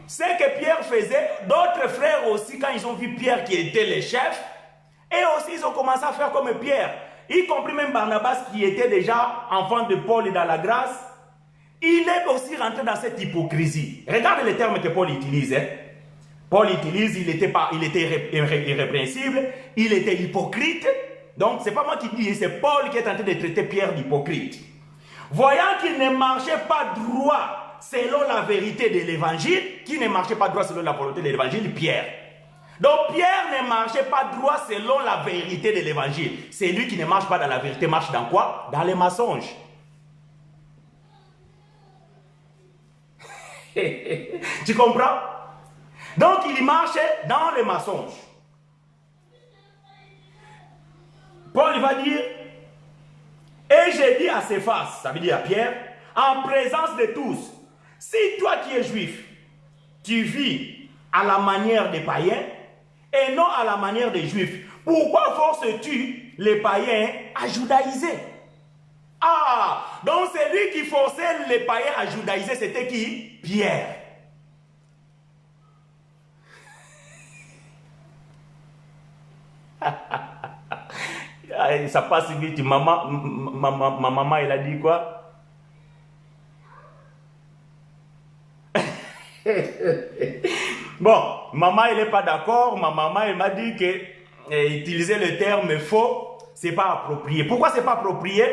ce que Pierre faisait, d'autres frères aussi, quand ils ont vu Pierre qui était le chef, et aussi ils ont commencé à faire comme Pierre, y compris même Barnabas qui était déjà enfant de Paul et dans la grâce, il est aussi rentré dans cette hypocrisie. Regardez les termes que Paul utilise. Hein. Paul utilise, il était irrépréhensible, il était hypocrite. Donc, ce n'est pas moi qui dis, c'est Paul qui est en train de traiter Pierre d'hypocrite. Voyant qu'il ne marchait pas droit selon la vérité de l'évangile, qui ne marchait pas droit selon la volonté de l'évangile, Pierre. Donc, Pierre ne marchait pas droit selon la vérité de l'évangile. C'est lui qui ne marche pas dans la vérité, marche dans quoi? Dans les mensonges. Tu comprends? Donc, il marchait dans les mensonges. Paul va dire, et j'ai dit à Céphas, ça veut dire à Pierre, en présence de tous, si toi qui es juif, tu vis à la manière des païens et non à la manière des juifs, pourquoi forces-tu les païens à judaïser? Ah, donc c'est lui qui forçait les païens à judaïser, c'était qui? Pierre. et ça passe vite. Ma maman, elle a dit quoi? Bon, maman, elle n'est pas d'accord. Ma maman, elle m'a dit que utiliser le terme faux, c'est pas approprié. Pourquoi c'est pas approprié?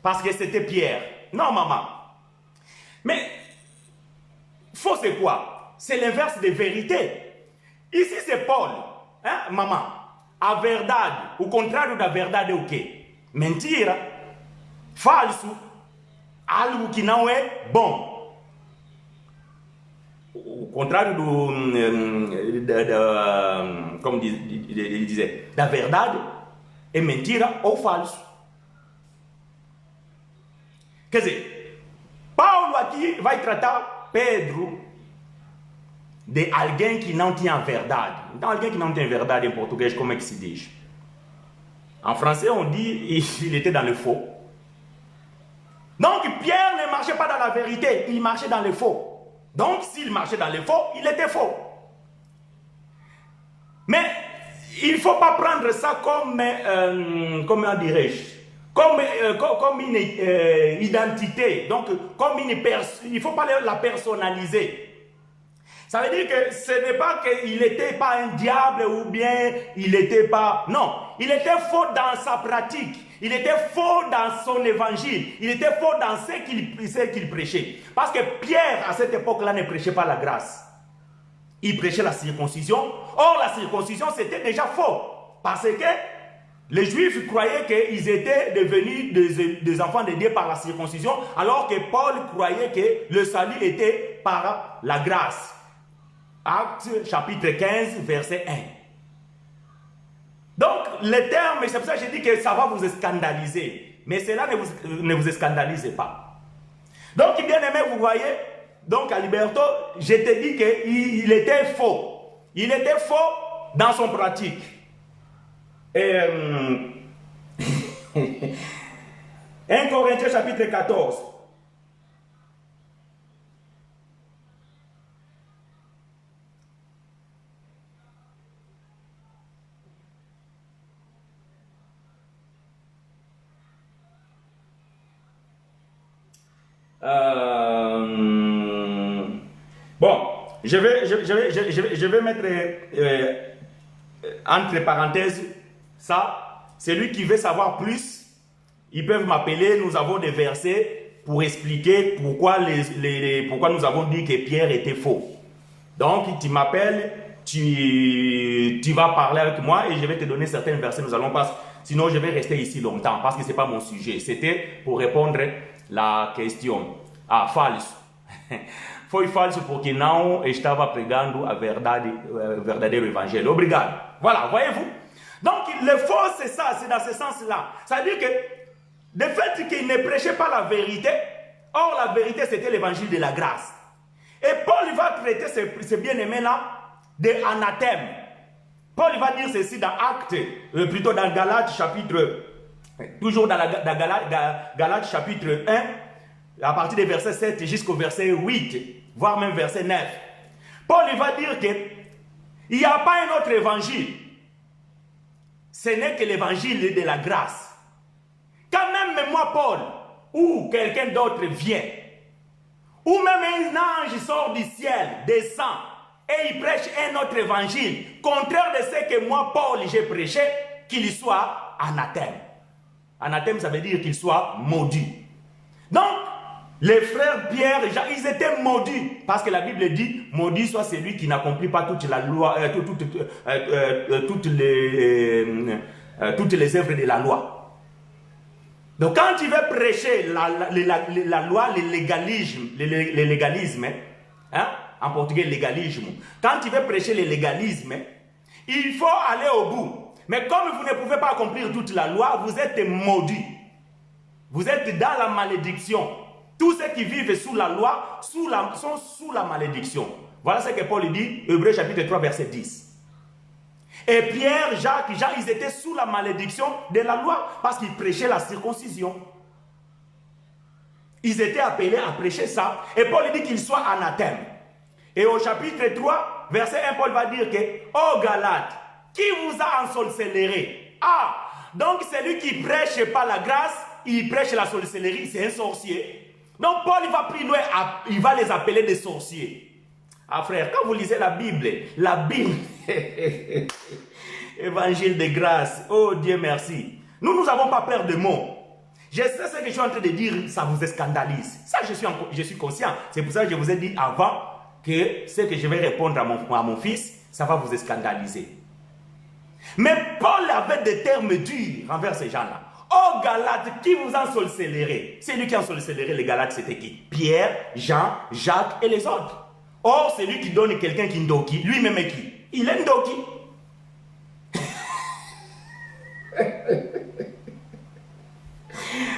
Parce que c'était Pierre. Non, maman. Mais faux, c'est quoi? C'est l'inverse de vérité. Ici, c'est Paul. Hein, maman? A verdade. O contrário da verdade é o quê? Mentira. Falso. Algo que não é bom. O contrário como ele dizer, da verdade é mentira ou falso. Quer dizer, Paulo aqui vai tratar Pedro de alguém que não tinha verdade. Então, alguém que não tem verdade em português, como é que se diz? En français, on dit il était dans le faux. Donc, Pierre ne marchait pas dans la vérité, il marchait dans le faux. Donc, s'il marchait dans le faux, il était faux. Mais il ne faut pas prendre ça comme, comment dirais-je, comme une identité. Donc, comme une il ne faut pas la personnaliser. Ça veut dire que ce n'est pas qu'il n'était pas un diable ou bien il n'était pas... Non, il était faux dans sa pratique. Il était faux dans son évangile. Il était faux dans ce qu'il prêchait. Parce que Pierre, à cette époque-là, ne prêchait pas la grâce. Il prêchait la circoncision. Or, la circoncision, c'était déjà faux. Parce que les Juifs croyaient qu'ils étaient devenus des enfants de Dieu par la circoncision, alors que Paul croyait que le salut était par la grâce. Actes chapitre 15, verset 1. Donc, les termes, c'est pour ça que j'ai dit que ça va vous scandaliser. Mais cela ne vous scandalise pas. Donc, bien aimé, vous voyez, donc Aliberto, je te dis qu'il était faux. Il était faux dans son pratique. Et, 1 Corinthiens chapitre 14. Bon, je vais mettre entre parenthèses ça. Celui qui veut savoir plus, ils peuvent m'appeler. Nous avons des versets pour expliquer pourquoi, pourquoi nous avons dit que Pierre était faux. Donc, tu m'appelles, tu vas parler avec moi et je vais te donner certains versets. Nous allons pas, sinon je vais rester ici longtemps parce que ce n'est pas mon sujet. C'était pour répondre la question. Ah, falso. Foi falso porque não estava pregando a verdade, verdadeiro evangelho. Obrigado. Voilà, voyez-vous? Donc, le faux, c'est ça, c'est dans ce sens-là. Ça veut dire que, le fait qu'il ne prêchait pas la vérité, or la vérité, c'était l'évangile de la grâce. Et Paul va traiter ce bien-aimé-là d'anathème. Paul va dire ceci dans Actes, plutôt dans Galates chapitre, toujours dans Galates chapitre 1, à partir du verset 7 jusqu'au verset 8, voire même verset 9. Paul va dire qu'il n'y a pas un autre évangile. Ce n'est que l'évangile de la grâce. Quand même moi, Paul, ou quelqu'un d'autre vient, ou même un ange sort du ciel, descend, et il prêche un autre évangile, contraire de ce que moi, Paul, j'ai prêché, qu'il soit anathème. Anathème, ça veut dire qu'il soit maudit. Donc, les frères Pierre et Jean, ils étaient maudits. Parce que la Bible dit, maudit soit celui qui n'accomplit pas toute la loi, toutes les œuvres de la loi. Donc quand tu veux prêcher la loi, le légalisme, hein, en portugais légalisme, quand tu veux prêcher le légalisme, il faut aller au bout. Mais comme vous ne pouvez pas accomplir toute la loi, vous êtes maudits. Vous êtes dans la malédiction. Tous ceux qui vivent sous la loi sont sous la malédiction. Voilà ce que Paul dit, Hébreux chapitre 3, verset 10. Et Pierre, Jacques, Jean, ils étaient sous la malédiction de la loi parce qu'ils prêchaient la circoncision. Ils étaient appelés à prêcher ça. Et Paul dit qu'ils soient anathèmes. Et au chapitre 3, verset 1, Paul va dire que, oh Galates, qui vous a ensorcelé? Ah, Donc celui qui prêche pas la grâce, il prêche la sorcellerie, c'est un sorcier. Donc Paul, il va plus loin, il va les appeler des sorciers. Ah frère, quand vous lisez la Bible, évangile de grâce, oh Dieu merci. Nous n'avons pas peur de mots. Je sais ce que je suis en train de dire, ça vous scandalise. Ça, je suis conscient. C'est pour ça que je vous ai dit avant que ce que je vais répondre à mon fils, ça va vous scandaliser. Mais Paul avait des termes durs envers ces gens-là. Oh Galates, qui vous en sorcellerait? C'est lui qui en sorcellerait les Galates, c'était qui? Pierre, Jean, Jacques et les autres. Or, c'est lui qui donne quelqu'un qui ndoki. Lui-même est qui? Il est ndoki.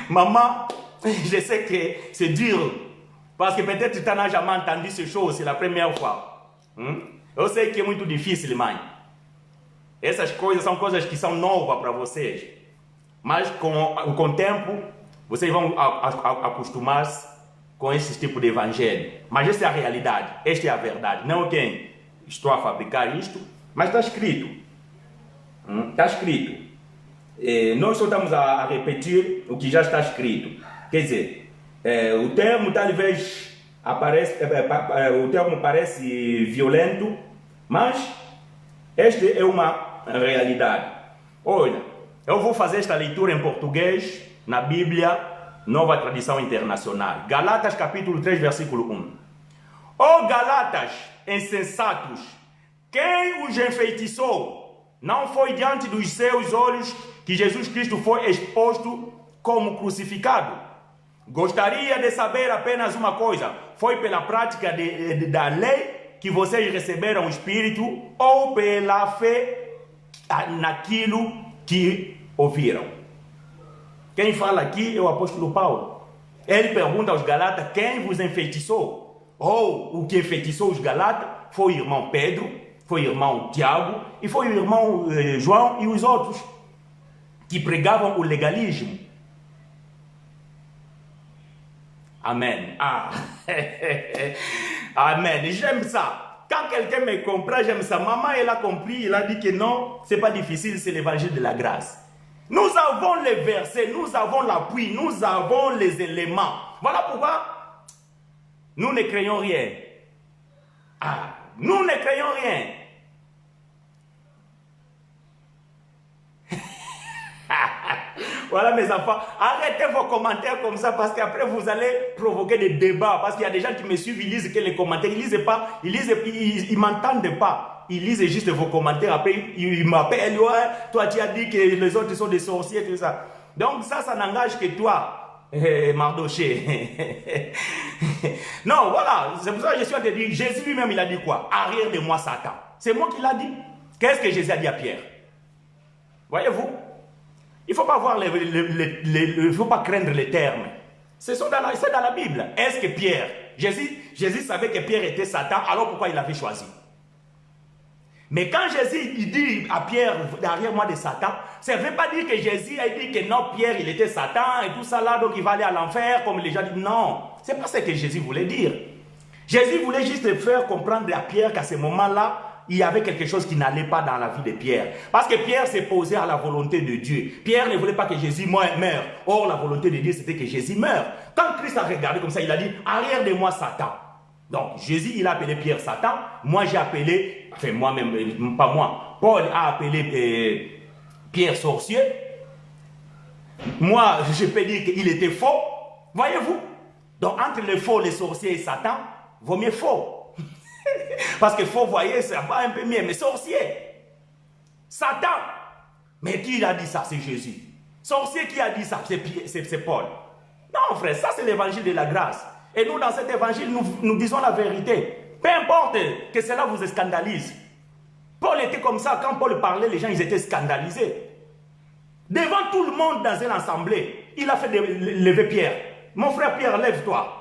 Maman, je sais que c'est dur. Parce que peut-être tu n'as jamais entendu ces choses, c'est la première fois. Eu sei que é muito difícil, mãe. Essas coisas são coisas que são novas para vocês. Mas com o tempo, vocês vão acostumar-se com esse tipo de evangelho. Mas essa é a realidade, esta é a verdade. Não quem estou a fabricar isto, mas está escrito. Está escrito. Nós só estamos a repetir o que já está escrito. Quer dizer, o termo talvez o termo parece violento, mas esta é uma realidade. Olha, eu vou fazer esta leitura em português na Bíblia, Nova Tradução Internacional. Galatas capítulo 3, versículo 1. Ó Galatas, insensatos, quem os enfeitiçou? Não foi diante dos seus olhos que Jesus Cristo foi exposto como crucificado? Gostaria de saber apenas uma coisa: foi pela prática da lei que vocês receberam o Espírito ou pela fé naquilo que ouviram? Quem fala aqui é o apóstolo Paulo. Ele pergunta aos Galatas: quem vos enfeitiçou? Ou o que enfeitiçou os Galatas foi o irmão Pedro, foi o irmão Tiago e foi o irmão João e os outros que pregavam o legalismo. Amen. Ah. Amen. J'aime ça. Quand quelqu'un me comprend, j'aime ça. Maman, elle a compris, elle a dit que non, c'est pas difficile, c'est l'évangile de la grâce. Nous avons les versets, nous avons l'appui, nous avons les éléments. Voilà pourquoi nous ne craignons rien. Ah, nous ne craignons rien. Voilà mes enfants, arrêtez vos commentaires comme ça parce qu'après vous allez provoquer des débats. Parce qu'il y a des gens qui me suivent, ils lisent que les commentaires, ils lisent pas, ils m'entendent pas. Ils lisent juste vos commentaires, après ils m'appellent, ouais, toi tu as dit que les autres sont des sorciers, tout ça. Donc ça n'engage que toi, Mardoché. Non, voilà, c'est pour ça que je suis en train de dire, Jésus lui-même il a dit quoi? Arrière de moi Satan. C'est moi qui l'a dit. Qu'est-ce que Jésus a dit à Pierre? Voyez-vous? Il ne faut pas voir il faut pas craindre les termes. C'est dans la Bible. Est-ce que Pierre, Jésus savait que Pierre était Satan, alors pourquoi il l'avait choisi? Mais quand Jésus il dit à Pierre, derrière moi de Satan, ça ne veut pas dire que Jésus a dit que non, Pierre il était Satan et tout ça là, donc il va aller à l'enfer, comme les gens disent. Non, ce n'est pas ce que Jésus voulait dire. Jésus voulait juste faire comprendre à Pierre qu'à ce moment-là, il y avait quelque chose qui n'allait pas dans la vie de Pierre. Parce que Pierre s'est posé à la volonté de Dieu. Pierre ne voulait pas que Jésus meure. Or, la volonté de Dieu, c'était que Jésus meure. Quand Christ a regardé comme ça, il a dit, arrière de moi, Satan. Donc, Jésus, il a appelé Pierre Satan. Moi, j'ai appelé, enfin, moi-même, pas moi. Paul a appelé Pierre sorcier. Moi, je peux dire qu'il était faux. Voyez-vous? Donc, entre le faux, les sorciers et Satan, vaut mieux faux. Parce que faut voyez, ça va un peu mieux, mais sorcier, Satan, mais qui a dit ça? C'est Jésus. Sorcier, qui a dit ça? C'est Paul. Non frère, ça c'est l'évangile de la grâce. Et nous dans cet évangile, nous disons la vérité. Peu importe que cela vous scandalise. Paul était comme ça, quand Paul parlait, les gens ils étaient scandalisés. Devant tout le monde dans une assemblée, il a fait lever Pierre. Mon frère Pierre, lève-toi.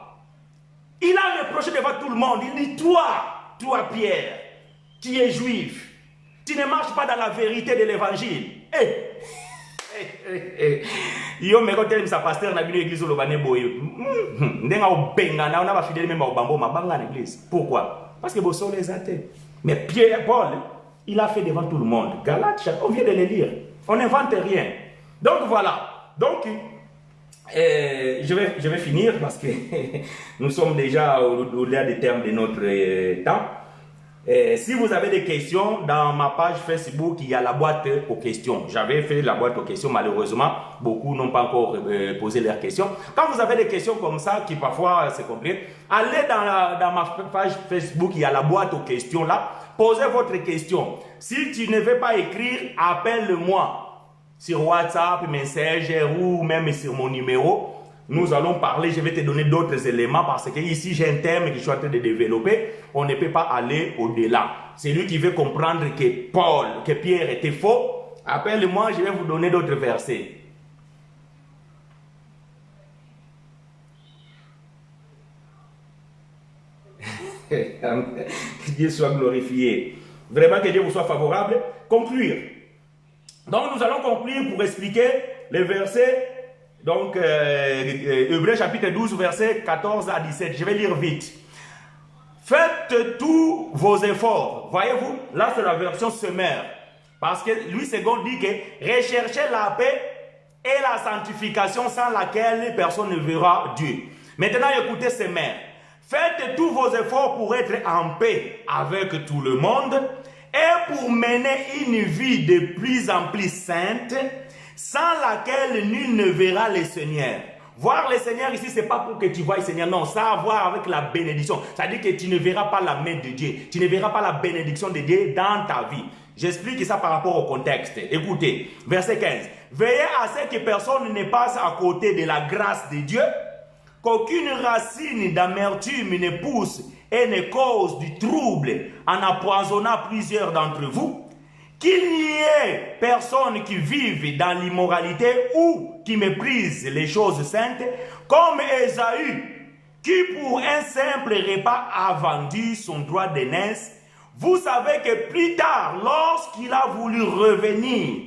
Il a reproché devant tout le monde. Il dit, toi Pierre, qui es juif, tu ne marches pas dans la vérité de l'évangile. Yo me kotel sa pasteur na bino église lobane boye. Ndenga obenga na ona ba fidèle même au bambo mabanga na église. Pourquoi? Parce que vous sont les athées. Mais Pierre Paul, il a fait devant tout le monde. Galates, on vient de les lire. On n'invente rien. Donc voilà. Donc, je vais finir parce que nous sommes déjà au-delà des termes de notre temps. Si vous avez des questions, dans ma page Facebook, il y a la boîte aux questions. J'avais fait la boîte aux questions, malheureusement, beaucoup n'ont pas encore posé leurs questions. Quand vous avez des questions comme ça, qui parfois c'est compliqué, allez dans ma page Facebook, il y a la boîte aux questions là, posez votre question. Si tu ne veux pas écrire, appelle-moi sur WhatsApp, Messenger ou même sur mon numéro. Nous allons parler, je vais te donner d'autres éléments parce que ici j'ai un thème que je suis en train de développer. On ne peut pas aller au-delà. C'est lui qui veut comprendre que Pierre était faux. Appelle-moi, je vais vous donner d'autres versets. Que Dieu soit glorifié. Vraiment que Dieu vous soit favorable. Conclure. Donc nous allons conclure pour expliquer les versets. Donc, Hébreux chapitre 12, verset 14 à 17. Je vais lire vite. Faites tous vos efforts. Voyez-vous, là c'est la version sommaire. Parce que Louis II dit que recherchez la paix et la sanctification sans laquelle personne ne verra Dieu. Maintenant, écoutez ces mères. Faites tous vos efforts pour être en paix avec tout le monde et pour mener une vie de plus en plus sainte, sans laquelle nul ne verra le Seigneur. Voir le Seigneur ici, ce n'est pas pour que tu vois le Seigneur, non, ça a à voir avec la bénédiction. C'est-à-dire que tu ne verras pas la main de Dieu, tu ne verras pas la bénédiction de Dieu dans ta vie. J'explique ça par rapport au contexte. Écoutez, verset 15. Veillez à ce que personne ne passe à côté de la grâce de Dieu, qu'aucune racine d'amertume ne pousse et ne cause du trouble en empoisonnant plusieurs d'entre vous. Qu'il n'y ait personne qui vive dans l'immoralité ou qui méprise les choses saintes, comme Ésaü, qui pour un simple repas a vendu son droit d'aînesse. Vous savez que plus tard, lorsqu'il a voulu revenir,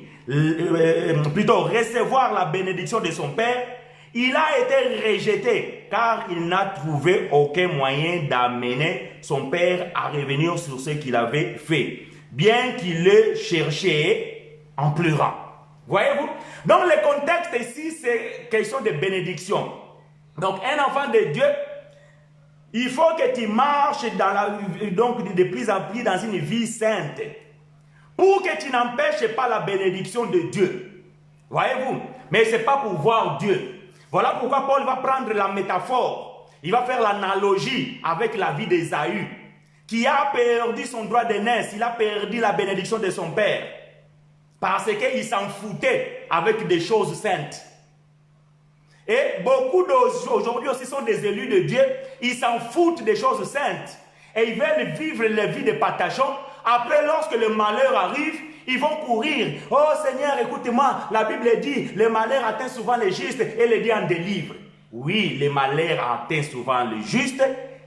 plutôt recevoir la bénédiction de son père, il a été rejeté car il n'a trouvé aucun moyen d'amener son père à revenir sur ce qu'il avait fait, bien qu'il le cherchait en pleurant. Voyez-vous? Donc le contexte ici, c'est question de bénédiction. Donc un enfant de Dieu, il faut que tu marches donc de plus en plus dans une vie sainte, pour que tu n'empêches pas la bénédiction de Dieu. Voyez-vous? Mais ce n'est pas pour voir Dieu. Voilà pourquoi Paul va prendre la métaphore. Il va faire l'analogie avec la vie d'Ésaü, qui a perdu son droit d'aînesse, il a perdu la bénédiction de son père, parce qu'il s'en foutait avec des choses saintes. Et beaucoup d'aujourd'hui aussi sont des élus de Dieu, ils s'en foutent des choses saintes, et ils veulent vivre la vie de patachons. Après, lorsque le malheur arrive, ils vont courir. Oh Seigneur, écoute-moi, la Bible dit, le malheur atteint souvent les justes et le Dieu en délivre. Oui, le malheur atteint souvent les justes,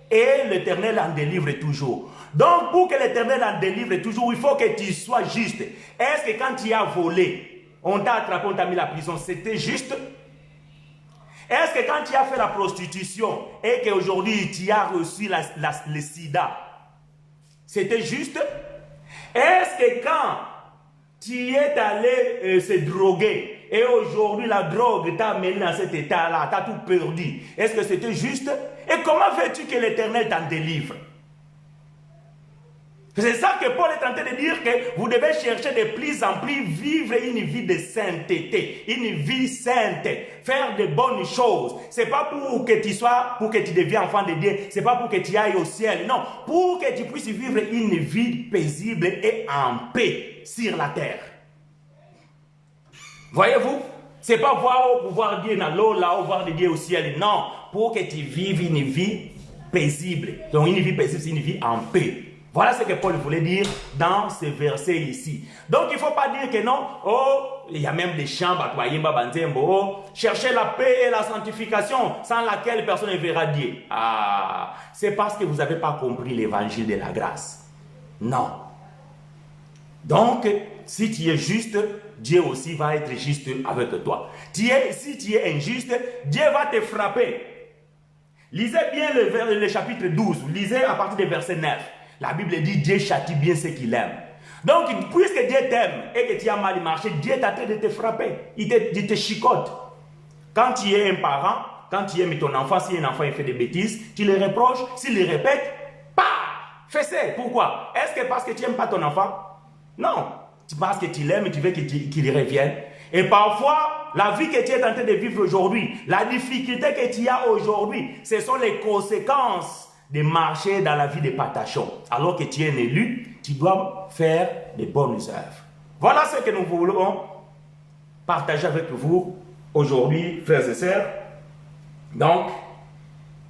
et l'Éternel en délivre toujours. Donc, pour que l'Éternel en délivre toujours, il faut que tu sois juste. Est-ce que quand tu as volé, on t'a attrapé, on t'a mis à la prison, c'était juste? Est-ce que quand tu as fait la prostitution et qu'aujourd'hui tu as reçu le sida, c'était juste? Est-ce que quand tu es allé se droguer et aujourd'hui la drogue t'a amené dans cet état-là, tu as tout perdu, est-ce que c'était juste? Et comment veux-tu que l'Éternel t'en délivre? C'est ça que Paul est en train de dire, que vous devez chercher de plus en plus vivre une vie de sainteté, une vie sainte, faire de bonnes choses. Ce n'est pas pour que tu deviennes enfant de Dieu, ce n'est pas pour que tu ailles au ciel, non, pour que tu puisses vivre une vie paisible et en paix sur la terre. Voyez-vous? Ce n'est pas voir au pouvoir Dieu dans l'eau, là, au voir de Dieu au ciel, non, pour que tu vives une vie paisible. Donc une vie paisible, c'est une vie en paix. Voilà ce que Paul voulait dire dans ce verset ici. Donc, il ne faut pas dire que non, oh, il y a même des chants, oh, cherchez la paix et la sanctification sans laquelle personne ne verra Dieu. Ah, c'est parce que vous n'avez pas compris l'évangile de la grâce. Non. Donc, si tu es juste, Dieu aussi va être juste avec toi. Si tu es injuste, Dieu va te frapper. Lisez bien le chapitre 12, lisez à partir du verset 9. La Bible dit Dieu châtie bien ceux qu'il aime. Donc, puisque Dieu t'aime et que tu as mal marché, Dieu est en train de te frapper. Il te chicote. Quand tu es un parent, quand tu aimes ton enfant, si un enfant il fait des bêtises, tu le reproches, s'il les répète, fais-le. Pourquoi? Est-ce que parce que tu n'aimes pas ton enfant? Non. Parce que tu l'aimes et tu veux qu'il revienne. Et parfois, la vie que tu es en train de vivre aujourd'hui, la difficulté que tu as aujourd'hui, ce sont les conséquences de marcher dans la vie de patachon. Alors que tu es un élu, tu dois faire des bonnes œuvres. Voilà ce que nous voulons partager avec vous aujourd'hui, frères et sœurs. Donc,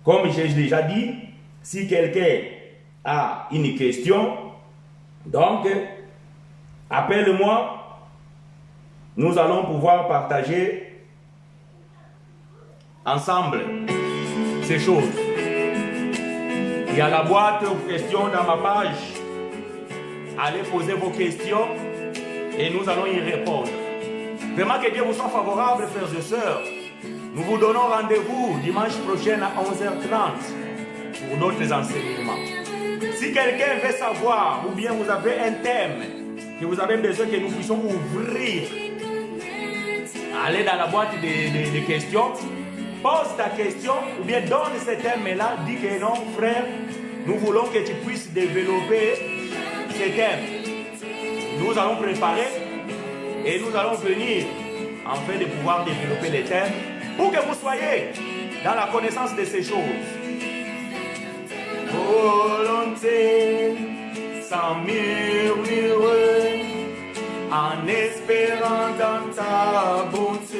comme j'ai déjà dit, si quelqu'un a une question, donc, appelle-moi. Nous allons pouvoir partager ensemble ces choses. Il y a la boîte aux questions dans ma page. Allez poser vos questions et nous allons y répondre. Vraiment que Dieu vous soit favorable, frères et sœurs. Nous vous donnons rendez-vous dimanche prochain à 11h30 pour d'autres enseignements. Si quelqu'un veut savoir ou bien vous avez un thème que vous avez besoin que nous puissions ouvrir, allez dans la boîte de questions, pose ta question ou bien donne ce thème-là, dis que non, frère, nous voulons que tu puisses développer ce thème. Nous allons préparer et nous allons venir afin de pouvoir développer les thèmes pour que vous soyez dans la connaissance de ces choses. Volonté, sans murmurer, en espérant dans ta bonté,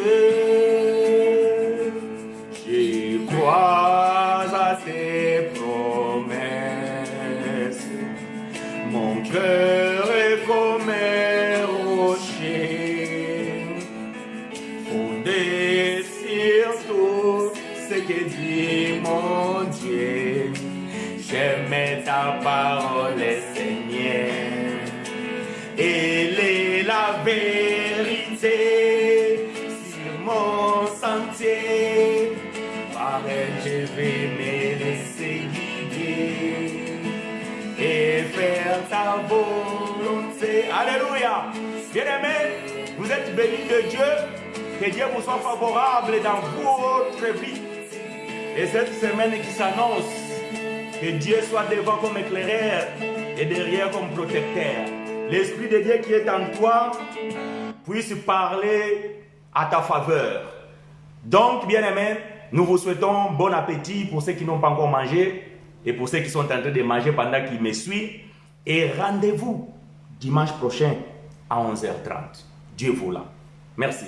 je crois à tes promesses. Mon cœur est comme un rocher, fondé sur tout ce que dit mon Dieu. J'aime ta parole, Seigneur. Elle est la vérité sur mon sentier. Par elle, je vais me laisser guider et faire ta volonté. Alléluia. Bien-aimés, vous êtes bénis de Dieu. Que Dieu vous soit favorable dans votre vie. Et cette semaine qui s'annonce, que Dieu soit devant comme éclaireur et derrière comme protecteur. L'Esprit de Dieu qui est en toi puisse parler à ta faveur. Donc, bien-aimés, nous vous souhaitons bon appétit pour ceux qui n'ont pas encore mangé et pour ceux qui sont en train de manger pendant qu'ils me suivent. Et rendez-vous dimanche prochain à 11h30. Dieu vous l'a. Merci.